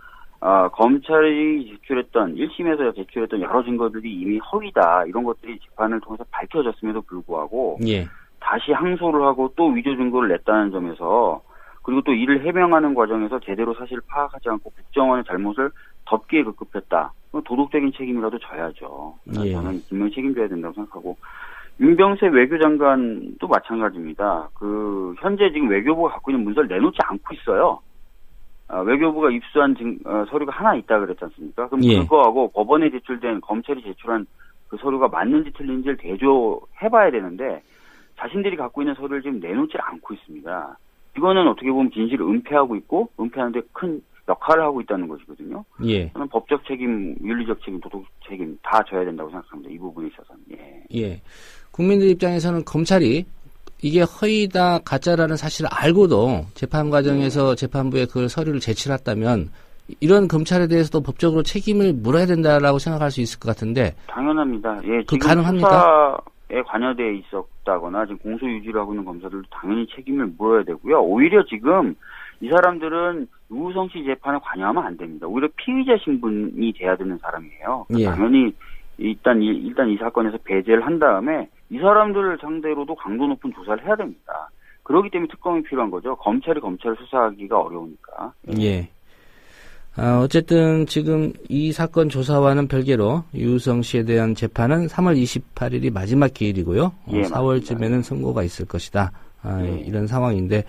검찰이 제출했던 1심에서 제출했던 여러 증거들이 이미 허위다 이런 것들이 재판을 통해서 밝혀졌음에도 불구하고 다시 항소를 하고 또 위조 증거를 냈다는 점에서 그리고 또 이를 해명하는 과정에서 제대로 사실을 파악하지 않고 국정원의 잘못을 덮기에 급급했다. 도덕적인 책임이라도 져야죠. 저는 분명히 책임져야 된다고 생각하고 윤병세 외교장관도 마찬가지입니다. 그 현재 지금 외교부가 갖고 있는 문서를 내놓지 않고 있어요. 외교부가 입수한 서류가 하나 있다 그랬지 않습니까? 그럼 그거하고 법원에 제출된 검찰이 제출한 그 서류가 맞는지 틀린지를 대조해봐야 되는데 자신들이 갖고 있는 서류를 지금 내놓지 않고 있습니다. 이거는 어떻게 보면 진실을 은폐하고 있고 은폐하는데 큰 역할을 하고 있다는 것이거든요. 저는 법적 책임, 윤리적 책임, 도덕적 책임 다 져야 된다고 생각합니다. 이 부분에 있어서는. 예. 국민들 입장에서는 검찰이 이게 허위다, 가짜라는 사실을 알고도 재판 과정에서 재판부에 그 서류를 제출했다면 이런 검찰에 대해서도 법적으로 책임을 물어야 된다라고 생각할 수 있을 것 같은데. 당연합니다. 예, 그 지금 가능합니까? 수사에 관여되어 있었다거나 지금 공소 유지를 하고 있는 검사들도 당연히 책임을 물어야 되고요. 오히려 지금 이 사람들은 유우성 씨 재판에 관여하면 안 됩니다. 오히려 피의자 신분이 돼야 되는 사람이에요. 당연히 일단 이 사건에서 배제를 한 다음에 이 사람들을 상대로도 강도 높은 조사를 해야 됩니다. 그렇기 때문에 특검이 필요한 거죠. 검찰을 수사하기가 어려우니까. 어쨌든 지금 이 사건 조사와는 별개로 유우성 씨에 대한 재판은 3월 28일이 마지막 기일이고요. 4월쯤에는 선고가 있을 것이다. 이런 상황인데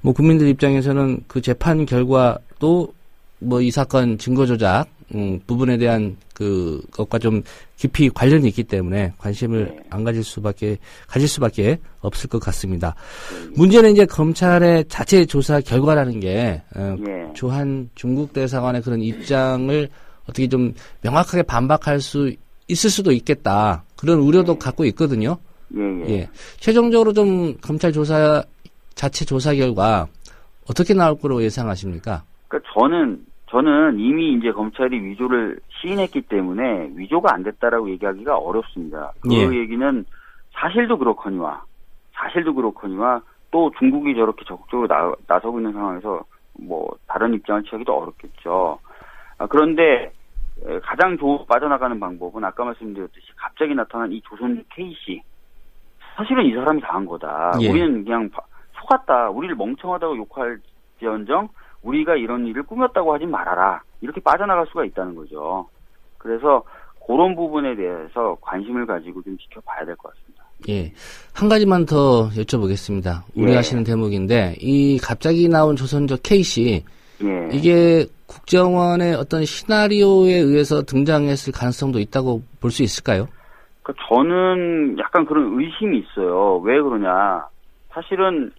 뭐 국민들 입장에서는 그 재판 결과도 뭐 이 사건 증거 조작 부분에 대한 것과 좀 깊이 관련이 있기 때문에 관심을 안 가질 수밖에 없을 것 같습니다. 문제는 이제 검찰의 자체 조사 결과라는 게 주한 중국 대사관의 그런 입장을 어떻게 좀 명확하게 반박할 수 있을 수도 있겠다. 그런 우려도 갖고 있거든요. 예. 최종적으로 좀 검찰 자체 조사 결과 어떻게 나올 거로 예상하십니까? 그러니까 저는 이미 이제 검찰이 위조를 시인했기 때문에 위조가 안 됐다라고 얘기하기가 어렵습니다. 그 얘기는 사실도 그렇거니와 또 중국이 저렇게 적극적으로 나서고 있는 상황에서 뭐 다른 입장을 취하기도 어렵겠죠. 그런데 가장 빠져나가는 방법은 아까 말씀드렸듯이 갑자기 나타난 이 조선주 K씨. 사실은 이 사람이 다 한 거다. 우리는 그냥 속았다. 우리를 멍청하다고 욕할지언정 우리가 이런 일을 꾸몄다고 하지 말아라. 이렇게 빠져나갈 수가 있다는 거죠. 그래서 그런 부분에 대해서 관심을 가지고 좀 지켜봐야 될 것 같습니다. 예. 한 가지만 더 여쭤보겠습니다. 우려하시는 대목인데 이 갑자기 나온 조선조 K씨 이게 국정원의 어떤 시나리오에 의해서 등장했을 가능성도 있다고 볼 수 있을까요? 그러니까 저는 약간 그런 의심이 있어요. 왜 그러냐. 사실은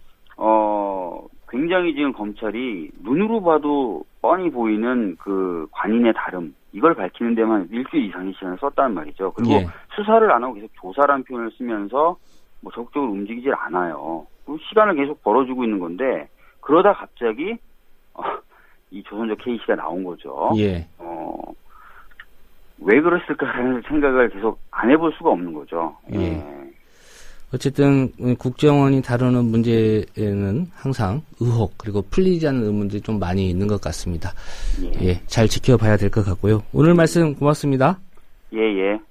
굉장히 지금 검찰이 눈으로 봐도 뻔히 보이는 그 관인의 다름 이걸 밝히는 데만 일주일 이상의 시간을 썼단 말이죠. 그리고 수사를 안 하고 계속 조사라는 표현을 쓰면서 뭐 적극적으로 움직이질 않아요. 시간을 계속 벌어주고 있는 건데 그러다 갑자기 이 조선조 K씨가 나온 거죠. 왜 그랬을까라는 생각을 계속 안 해볼 수가 없는 거죠. 어쨌든 국정원이 다루는 문제에는 항상 의혹 그리고 풀리지 않는 의문들이 좀 많이 있는 것 같습니다. 잘 지켜봐야 될 것 같고요. 오늘 말씀 고맙습니다.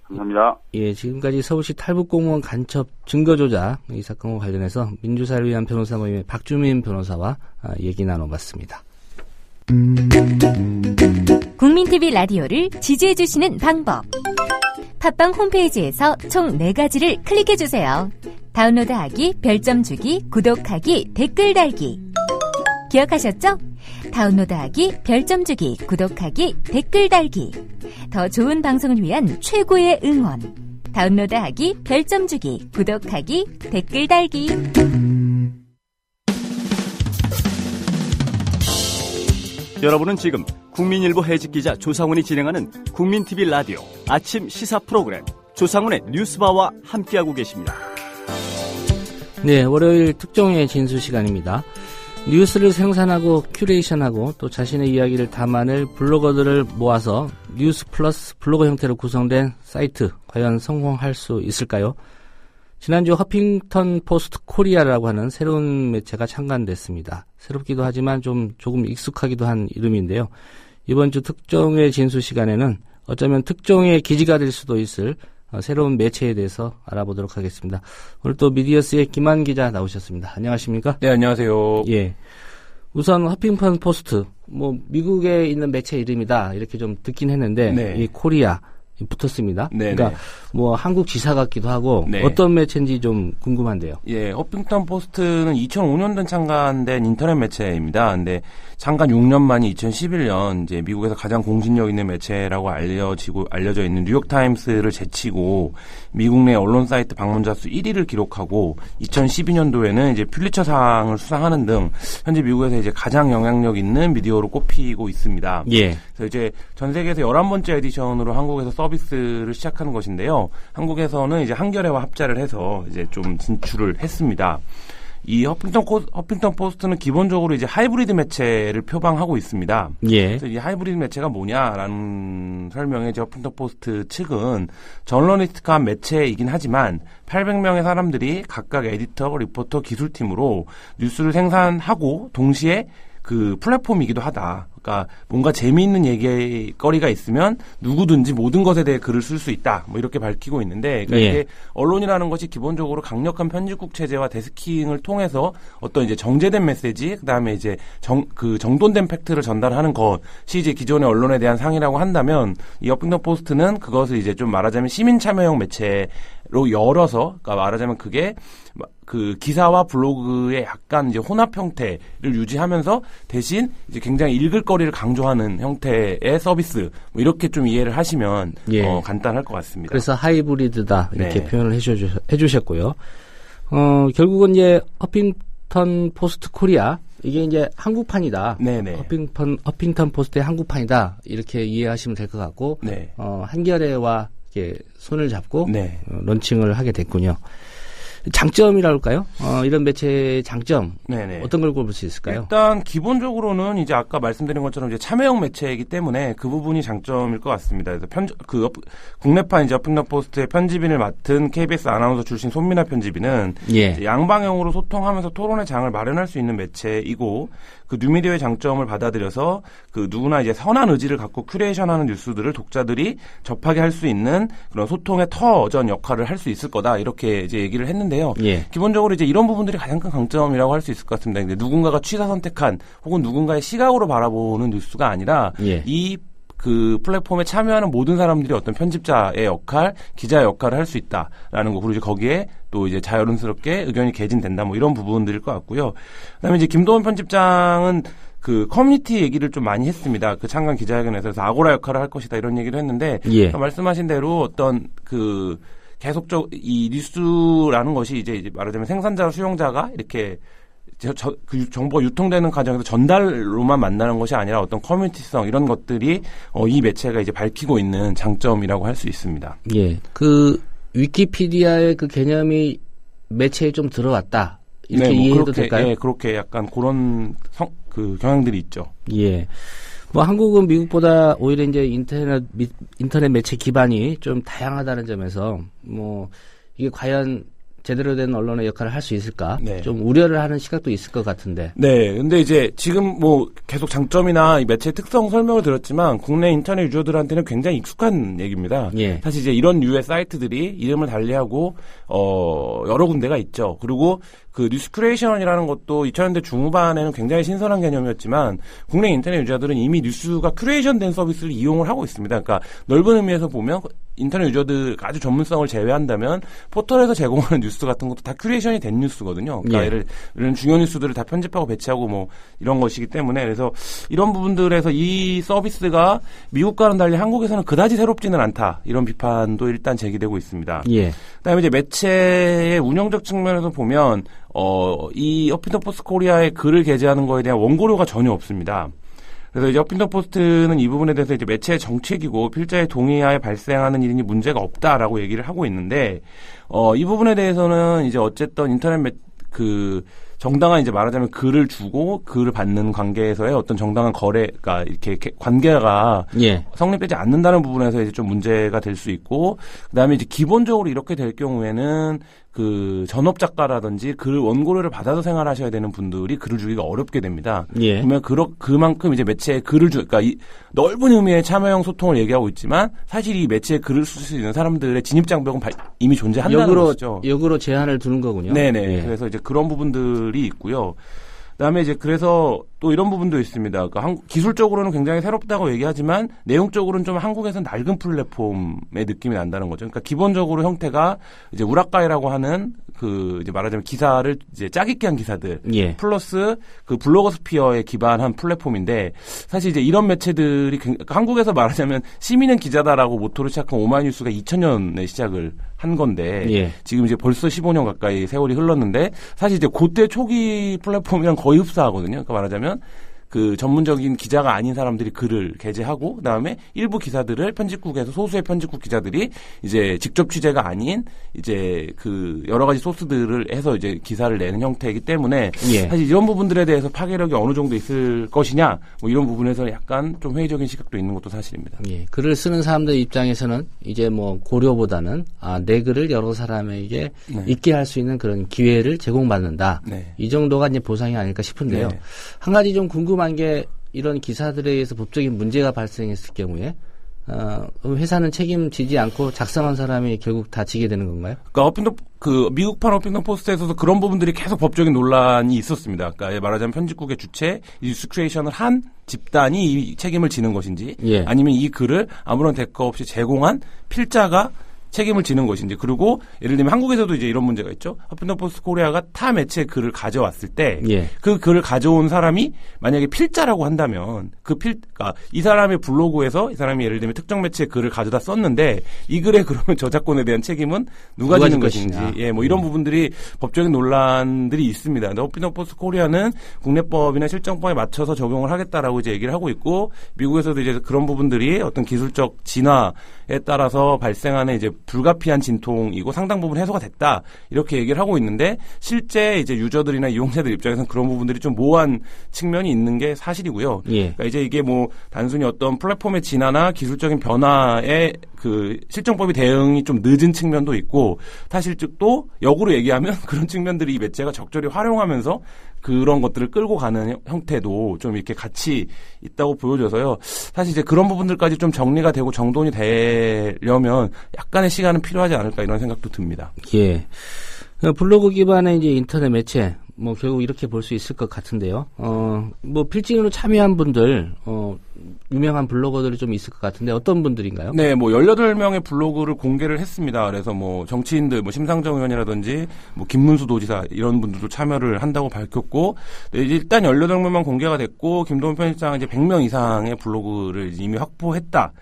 감사합니다. 지금까지 서울시 탈북공무원 간첩 증거조작 이 사건과 관련해서 민주사를 위한 변호사 모임의 박주민 변호사와 얘기 나눠봤습니다. 국민TV 라디오를 지지해주시는 방법. 팟빵 홈페이지에서 총 4가지를 클릭해주세요. 다운로드하기, 별점 주기, 구독하기, 댓글 달기. 기억하셨죠? 다운로드하기, 별점 주기, 구독하기, 댓글 달기. 더 좋은 방송을 위한 최고의 응원. 다운로드하기, 별점 주기, 구독하기, 댓글 달기. 여러분은 지금 국민일보 해직기자 조상훈이 진행하는 국민TV 라디오 아침 시사 프로그램 조상훈의 뉴스바와 함께하고 계십니다. 네, 월요일 특종의 진수 시간입니다. 뉴스를 생산하고 큐레이션하고 또 자신의 이야기를 담아낼 블로거들을 모아서 뉴스 플러스 블로거 형태로 구성된 사이트 과연 성공할 수 있을까요? 지난주 허핑턴 포스트 코리아라고 하는 새로운 매체가 창간됐습니다. 새롭기도 하지만 조금 익숙하기도 한 이름인데요. 이번 주 특종의 진수 시간에는 어쩌면 특종의 기지가 될 수도 있을 새로운 매체에 대해서 알아보도록 하겠습니다. 오늘 또 미디어스의 김한 기자 나오셨습니다. 안녕하십니까? 네, 안녕하세요. 우선 허핑턴 포스트, 미국에 있는 매체 이름이다 이렇게 좀 듣긴 했는데 이 코리아 붙었습니다. 그러니까 한국 지사 같기도 하고 어떤 매체인지 좀 궁금한데요. 허핑턴 포스트는 2005년도에 창간된 인터넷 매체입니다. 근데 창간 6년 만인 2011년 이제 미국에서 가장 공신력 있는 매체라고 알려져 있는 뉴욕 타임스를 제치고 미국 내 언론 사이트 방문자 수 1위를 기록하고 2012년도에는 이제 퓰리처상을 수상하는 등 현재 미국에서 이제 가장 영향력 있는 미디어로 꼽히고 있습니다. 그래서 이제 전 세계에서 11번째 에디션으로 한국에서 서비스를 시작하는 것인데요. 한국에서는 이제 한겨레와 합작을 해서 이제 좀 진출을 했습니다. 이 허핑턴 포스트는 기본적으로 이제 하이브리드 매체를 표방하고 있습니다. 그래서 이 하이브리드 매체가 뭐냐라는 설명에 이제 허핑턴 포스트 측은 저널리스트한 매체이긴 하지만 800명의 사람들이 각각 에디터, 리포터, 기술팀으로 뉴스를 생산하고 동시에 그 플랫폼이기도 하다. 그러니까 뭔가 재미있는 얘기거리가 있으면 누구든지 모든 것에 대해 글을 쓸 수 있다. 이렇게 밝히고 있는데 그러니까 이게 언론이라는 것이 기본적으로 강력한 편집국 체제와 데스킹을 통해서 어떤 이제 정제된 메시지, 그다음에 이제 정돈된 팩트를 전달하는 것이 이제 기존의 언론에 대한 상이라고 한다면 이 허핑턴 포스트는 그것을 이제 좀 말하자면 시민 참여형 매체로 열어서 그러니까 말하자면 그게 그 기사와 블로그의 약간 이제 혼합 형태를 유지하면서 대신 이제 굉장히 읽을 뒷거리를 강조하는 형태의 서비스 뭐 이렇게 좀 이해를 하시면 간단할 것 같습니다. 그래서 하이브리드다 이렇게 네. 표현을 해주셨고요. 결국은 이제 허핑턴 포스트 코리아 이게 이제 한국판이다. 네네. 허핑턴 포스트의 한국판이다 이렇게 이해하시면 될 것 같고 네. 한겨레와 이렇게 손을 잡고 네. 런칭을 하게 됐군요. 장점이라고 할까요? 이런 매체의 장점 네네. 어떤 걸 꼽을 수 있을까요? 일단 기본적으로는 이제 아까 말씀드린 것처럼 이제 참여형 매체이기 때문에 그 부분이 장점일 것 같습니다. 그래서 국내판 이제 허핑턴 포스트의 편집인을 맡은 KBS 아나운서 출신 손민아 편집인은 이제 양방향으로 소통하면서 토론의 장을 마련할 수 있는 매체이고 그 뉴미디어의 장점을 받아들여서 그 누구나 이제 선한 의지를 갖고 큐레이션하는 뉴스들을 독자들이 접하게 할 수 있는 그런 소통의 터전 역할을 할 수 있을 거다 이렇게 이제 얘기를 했는데요. 기본적으로 이제 이런 부분들이 가장 큰 강점이라고 할 수 있을 것 같습니다. 근데 누군가가 취사 선택한 혹은 누군가의 시각으로 바라보는 뉴스가 아니라 이 그 플랫폼에 참여하는 모든 사람들이 어떤 편집자의 역할, 기자의 역할을 할 수 있다라는 거. 그리고 이제 거기에 또 이제 자연스럽게 의견이 개진된다. 뭐 이런 부분들일 것 같고요. 그다음에 이제 김도원 편집장은 그 커뮤니티 얘기를 좀 많이 했습니다. 그 창간 기자회견에서 그래서 아고라 역할을 할 것이다 이런 얘기를 했는데 말씀하신 대로 어떤 그 계속적 이 뉴스라는 것이 이제 말하자면 생산자와 수용자가 이렇게 그 정보가 유통되는 과정에서 전달로만 만나는 것이 아니라 어떤 커뮤니티성 이런 것들이 이 매체가 이제 밝히고 있는 장점이라고 할 수 있습니다. 그 위키피디아의 그 개념이 매체에 좀 들어왔다 이렇게 이해해도 될까요? 예, 그렇게 약간 그런 그 경향들이 있죠. 뭐 한국은 미국보다 오히려 이제 인터넷 매체 기반이 좀 다양하다는 점에서 뭐 이게 과연 제대로 된 언론의 역할을 할 수 있을까? 좀 우려를 하는 시각도 있을 것 같은데. 네. 근데 이제 지금 뭐 계속 장점이나 이 매체의 특성 설명을 드렸지만 국내 인터넷 유저들한테는 굉장히 익숙한 얘기입니다. 사실 이제 이런 류의 사이트들이 이름을 달리하고 여러 군데가 있죠. 그리고 그 뉴스 큐레이션이라는 것도 2000년대 중후반에는 굉장히 신선한 개념이었지만 국내 인터넷 유저들은 이미 뉴스가 큐레이션된 서비스를 이용을 하고 있습니다. 그러니까 넓은 의미에서 보면 인터넷 유저들 아주 전문성을 제외한다면 포털에서 제공하는 뉴스 같은 것도 다 큐레이션이 된 뉴스거든요. 그러니까 이런 중요 뉴스들을 다 편집하고 배치하고 뭐 이런 것이기 때문에 그래서 이런 부분들에서 이 서비스가 미국과는 달리 한국에서는 그다지 새롭지는 않다. 이런 비판도 일단 제기되고 있습니다. 그다음에 이제 매체의 운영적 측면에서 보면 이 허핑턴 포스트 코리아의 글을 게재하는 거에 대한 원고료가 전혀 없습니다. 그래서 이제 허핑턴 포스트는 이 부분에 대해서 이제 매체의 정책이고 필자의 동의하에 발생하는 일이니 문제가 없다라고 얘기를 하고 있는데, 이 부분에 대해서는 이제 어쨌든 인터넷 정당한 이제 말하자면 글을 주고 글을 받는 관계에서의 어떤 정당한 거래가 이렇게 관계가 성립되지 않는다는 부분에서 이제 좀 문제가 될 수 있고, 그다음에 이제 기본적으로 이렇게 될 경우에는 그 전업 작가라든지 글 원고료를 받아서 생활하셔야 되는 분들이 글을 주기가 어렵게 됩니다. 그러면 그만큼 이제 매체에 글을 그러니까 이 넓은 의미의 참여형 소통을 얘기하고 있지만 사실 이 매체에 글을 쓸 수 있는 사람들의 진입 장벽은 이미 존재한다는 것이죠. 역으로 제한을 두는 거군요. 네네. 그래서 이제 그런 부분들이 있고요. 그다음에 이제 그래서 또 이런 부분도 있습니다. 그러니까 기술적으로는 굉장히 새롭다고 얘기하지만 내용적으로는 좀 한국에서는 낡은 플랫폼의 느낌이 난다는 거죠. 그러니까 기본적으로 형태가 이제 우라카이라고 하는 그 이제 말하자면 기사를 이제 짜깁기 한 기사들 플러스 그 블로거스피어에 기반한 플랫폼인데 사실 이제 이런 매체들이 한국에서 말하자면 시민은 기자다라고 모토로 시작한 오마이뉴스가 2000년에 시작을 한 건데 지금 이제 벌써 15년 가까이 세월이 흘렀는데 사실 이제 그때 초기 플랫폼이랑 거의 흡사하거든요. 그러니까 말하자면 그 전문적인 기자가 아닌 사람들이 글을 게재하고 그다음에 일부 기사들을 편집국에서 소수의 편집국 기자들이 이제 직접 취재가 아닌 이제 그 여러 가지 소스들을 해서 이제 기사를 내는 형태이기 때문에 사실 이런 부분들에 대해서 파괴력이 어느 정도 있을 것이냐 뭐 이런 부분에서 약간 좀 회의적인 시각도 있는 것도 사실입니다. 글을 쓰는 사람들 입장에서는 이제 뭐 고려보다는 내 글을 여러 사람에게 읽게 할 수 있는 그런 기회를 제공받는다. 이 정도가 이제 보상이 아닐까 싶은데요. 한 가지 좀 궁금한 게 이런 기사들에 의해서 법적인 문제가 발생했을 경우에 회사는 책임지지 않고 작성한 사람이 결국 다 지게 되는 건가요? 그러니까 미국판 허핑턴 포스트에서도 그런 부분들이 계속 법적인 논란이 있었습니다. 그러니까 말하자면 편집국의 주체, 뉴스 크리에이션을 한 집단이 이 책임을 지는 것인지 아니면 이 글을 아무런 대가 없이 제공한 필자가 책임을 지는 것인지, 그리고 예를 들면 한국에서도 이제 이런 문제가 있죠. 허핑턴 포스트 코리아가 타 매체의 글을 가져왔을 때 그 글을 가져온 사람이 만약에 필자라고 한다면 그러니까 이 사람의 블로그에서 이 사람이 예를 들면 특정 매체의 글을 가져다 썼는데 이 글에 그러면 저작권에 대한 책임은 누가 지는 것인지, 뭐 이런 부분들이 법적인 논란들이 있습니다. 근데 허핑턴 포스트 코리아는 국내법이나 실정법에 맞춰서 적용을 하겠다라고 이제 얘기를 하고 있고, 미국에서도 이제 그런 부분들이 어떤 기술적 진화에 따라서 발생하는 이제 불가피한 진통이고 상당 부분 해소가 됐다, 이렇게 얘기를 하고 있는데, 실제 이제 유저들이나 이용자들 입장에서는 그런 부분들이 좀 모호한 측면이 있는 게 사실이고요. 그러니까 이제 이게 뭐 단순히 어떤 플랫폼의 진화나 기술적인 변화에 그 실정법이 대응이 좀 늦은 측면도 있고, 사실 또 역으로 얘기하면 그런 측면들이 이 매체가 적절히 활용하면서 그런 것들을 끌고 가는 형태도 좀 이렇게 같이 있다고 보여져서요. 사실 이제 그런 부분들까지 좀 정리가 되고 정돈이 되려면 약간의 시간은 필요하지 않을까, 이런 생각도 듭니다. 예. 블로그 기반의 이제 인터넷 매체, 뭐 결국 이렇게 볼 수 있을 것 같은데요. 뭐 필진으로 참여한 분들, 유명한 블로거들이 좀 있을 것 같은데 어떤 분들인가요? 네, 뭐 18명의 블로그를 공개를 했습니다. 그래서 뭐 정치인들, 뭐 심상정 의원이라든지 뭐 김문수 도지사 이런 분들도 참여를 한다고 밝혔고, 네, 일단 18명만 공개가 됐고, 김동연 편집장은 이제 100명 이상의 블로그를 이미 확보했다.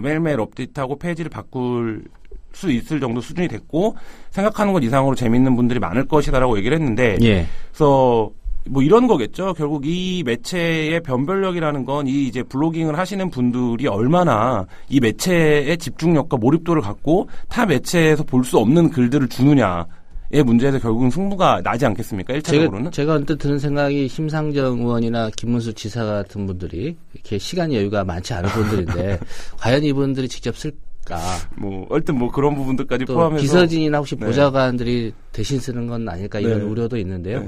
매일매일 업데이트하고 페이지를 바꿀 수 있을 정도 수준이 됐고, 생각하는 것 이상으로 재밌는 분들이 많을 것이다라고 얘기를 했는데, 그래서 뭐 이런 거겠죠. 결국 이 매체의 변별력이라는 건 이 이제 블로깅을 하시는 분들이 얼마나 이 매체의 집중력과 몰입도를 갖고 타 매체에서 볼 수 없는 글들을 주느냐의 문제에서 결국은 승부가 나지 않겠습니까? 1차적으로는. 제가 언뜻 드는 생각이 심상정 의원이나 김문수 지사 같은 분들이 이렇게 시간 여유가 많지 않은 분들인데 과연 이분들이 직접 뭐 얼뜻 뭐 그런 부분들까지 포함해서 비서진이나 혹시 보좌관들이 대신 쓰는 건 아닐까, 이런 우려도 있는데요.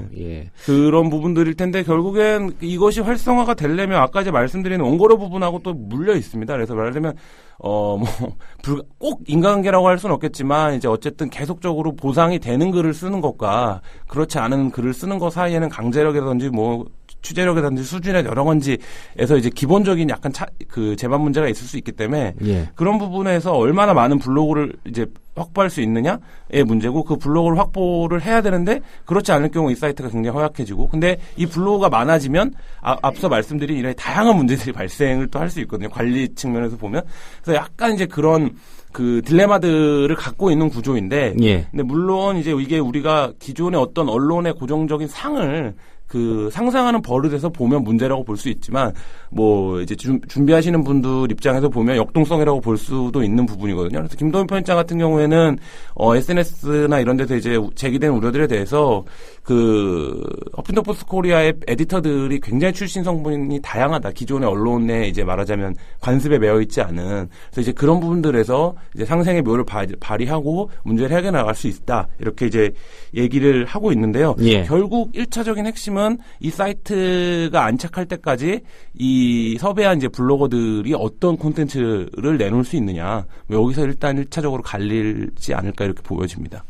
그런 부분들일 텐데, 결국엔 이것이 활성화가 되려면 아까 이제 말씀드린 원고료 부분하고 또 물려 있습니다. 그래서 말하자면 꼭 인간관계라고 할 수는 없겠지만, 이제 어쨌든 계속적으로 보상이 되는 글을 쓰는 것과 그렇지 않은 글을 쓰는 것 사이에는 강제력이라든지 뭐 취재력이라든지 수준의 여러 가지에서 이제 기본적인 약간 그 제반 문제가 있을 수 있기 때문에 그런 부분에서 얼마나 많은 블로그를 이제 확보할 수 있느냐의 문제고, 그 블로그를 확보를 해야 되는데 그렇지 않을 경우 이 사이트가 굉장히 허약해지고, 근데 이 블로그가 많아지면 앞서 말씀드린 이런 다양한 문제들이 발생을 또 할 수 있거든요. 관리 측면에서 보면. 그래서 약간 이제 그런 그 딜레마들을 갖고 있는 구조인데, 근데 물론 이제 이게 우리가 기존의 어떤 언론의 고정적인 상을 그 상상하는 버릇에서 보면 문제라고 볼 수 있지만, 뭐 이제 준비하시는 분들 입장에서 보면 역동성이라고 볼 수도 있는 부분이거든요. 그래서 김동연 편집장 같은 경우에는 SNS나 이런 데서 이제 제기된 우려들에 대해서 그 허핑턴 포스트 코리아의 에디터들이 굉장히 출신 성분이 다양하다. 기존의 언론에 이제 말하자면 관습에 매여 있지 않은. 그래서 이제 그런 부분들에서 이제 상생의 묘를 발휘하고 문제를 해결해 나갈 수 있다. 이렇게 이제 얘기를 하고 있는데요. 결국 1차적인 핵심은 이 사이트가 안착할 때까지 이 섭외한 이제 블로거들이 어떤 콘텐츠를 내놓을 수 있느냐. 여기서 일단 1차적으로 갈리지 않을까, 이렇게 보여집니다.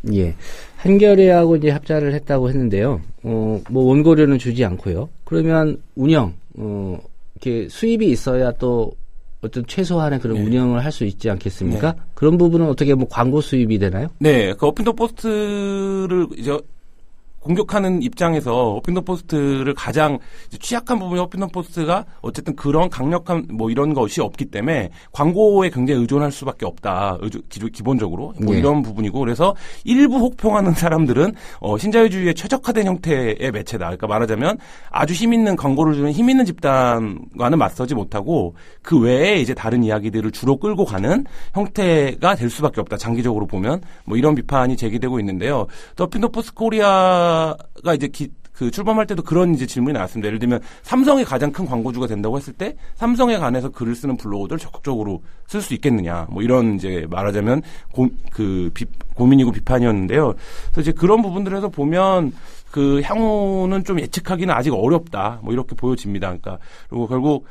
한겨레하고 이제 합작을 했다고 했는데요. 뭐 원고료는 주지 않고요. 그러면 운영, 이렇게 수입이 있어야 또 어떤 최소한의 그런 운영을 할 수 있지 않겠습니까? 그런 부분은 어떻게 뭐 광고 수입이 되나요? 네, 그 허핑턴 포스트를 이제 공격하는 입장에서 허핑턴 포스트를 가장 취약한 부분이 허핑턴 포스트가 어쨌든 그런 강력한 뭐 이런 것이 없기 때문에 광고에 굉장히 의존할 수밖에 없다. 기본적으로 뭐 이런 부분이고, 그래서 일부 혹평하는 사람들은 신자유주의에 최적화된 형태의 매체다. 그러니까 말하자면 아주 힘 있는 광고를 주는 힘 있는 집단과는 맞서지 못하고 그 외에 이제 다른 이야기들을 주로 끌고 가는 형태가 될 수밖에 없다. 장기적으로 보면 뭐 이런 비판이 제기되고 있는데요. 허핑턴 포스트 코리아가 이제 그 출범할 때도 그런 이제 질문이 나왔습니다. 예를 들면 삼성이 가장 큰 광고주가 된다고 했을 때 삼성에 관해서 글을 쓰는 블로거들 적극적으로 쓸 수 있겠느냐, 뭐 이런 이제 말하자면 고민이고 비판이었는데요. 그래서 이제 그런 부분들에서 보면 그 향후는 좀 예측하기는 아직 어렵다, 뭐 이렇게 보여집니다. 그러니까 그리고 결국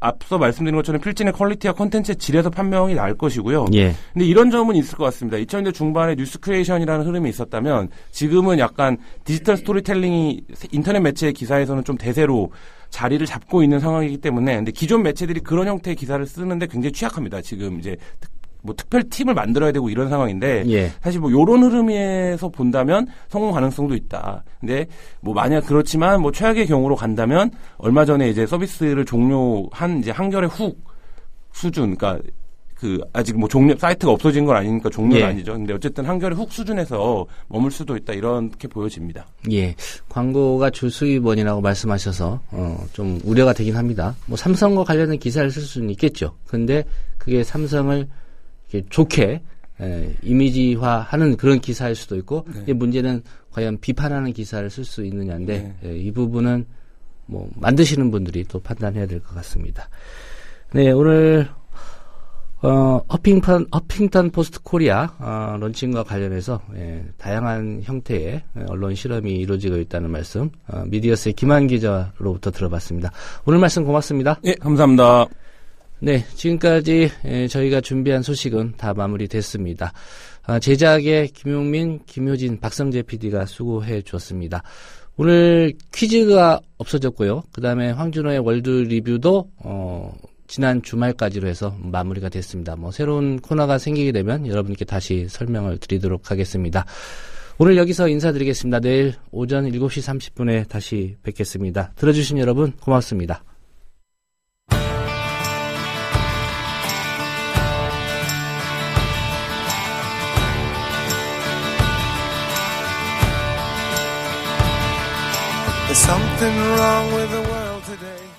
앞서 말씀드린 것처럼 필진의 퀄리티와 콘텐츠의 질에서 판명이 날 것이고요. 근데 이런 점은 있을 것 같습니다. 2000년대 중반에 뉴스 크리에이션이라는 흐름이 있었다면 지금은 약간 디지털 스토리텔링이 인터넷 매체의 기사에서는 좀 대세로 자리를 잡고 있는 상황이기 때문에, 근데 기존 매체들이 그런 형태의 기사를 쓰는데 굉장히 취약합니다. 지금 이제 뭐 특별팀을 만들어야 되고 이런 상황인데 예. 사실 뭐 요런 흐름에서 본다면 성공 가능성도 있다. 근데 뭐 만약 그렇지만 뭐 최악의 경우로 간다면 얼마 전에 이제 서비스를 종료한 이제 한겨레 훅 수준, 그러니까 그 아직 뭐 종료 사이트가 없어진 건 아니니까 종료는 예. 아니죠. 근데 어쨌든 한겨레 훅 수준에서 머물 수도 있다 이렇게 보여집니다. 예, 광고가 주수입원이라고 말씀하셔서 좀 우려가 되긴 합니다. 뭐 삼성과 관련된 기사를 쓸 수는 있겠죠. 근데 그게 삼성을 이렇게 좋게 이미지화하는 그런 기사일 수도 있고, 네. 문제는 과연 비판하는 기사를 쓸 수 있느냐인데 네. 이 부분은 뭐 만드시는 분들이 또 판단해야 될 것 같습니다. 네, 오늘 허핑턴 포스트 코리아 런칭과 관련해서 다양한 형태의 언론 실험이 이루어지고 있다는 말씀 미디어스의 김한 기자로부터 들어봤습니다. 오늘 말씀 고맙습니다. 예, 감사합니다. 네, 지금까지 저희가 준비한 소식은 다 마무리됐습니다. 제작의 김용민, 김효진, 박성재 PD가 수고해 주었습니다. 오늘 퀴즈가 없어졌고요. 그 다음에 황준호의 월드 리뷰도 지난 주말까지로 해서 마무리가 됐습니다. 뭐 새로운 코너가 생기게 되면 여러분께 다시 설명을 드리도록 하겠습니다. 오늘 여기서 인사드리겠습니다. 내일 오전 7시 30분에 다시 뵙겠습니다. 들어주신 여러분 고맙습니다. There's something wrong with the world today.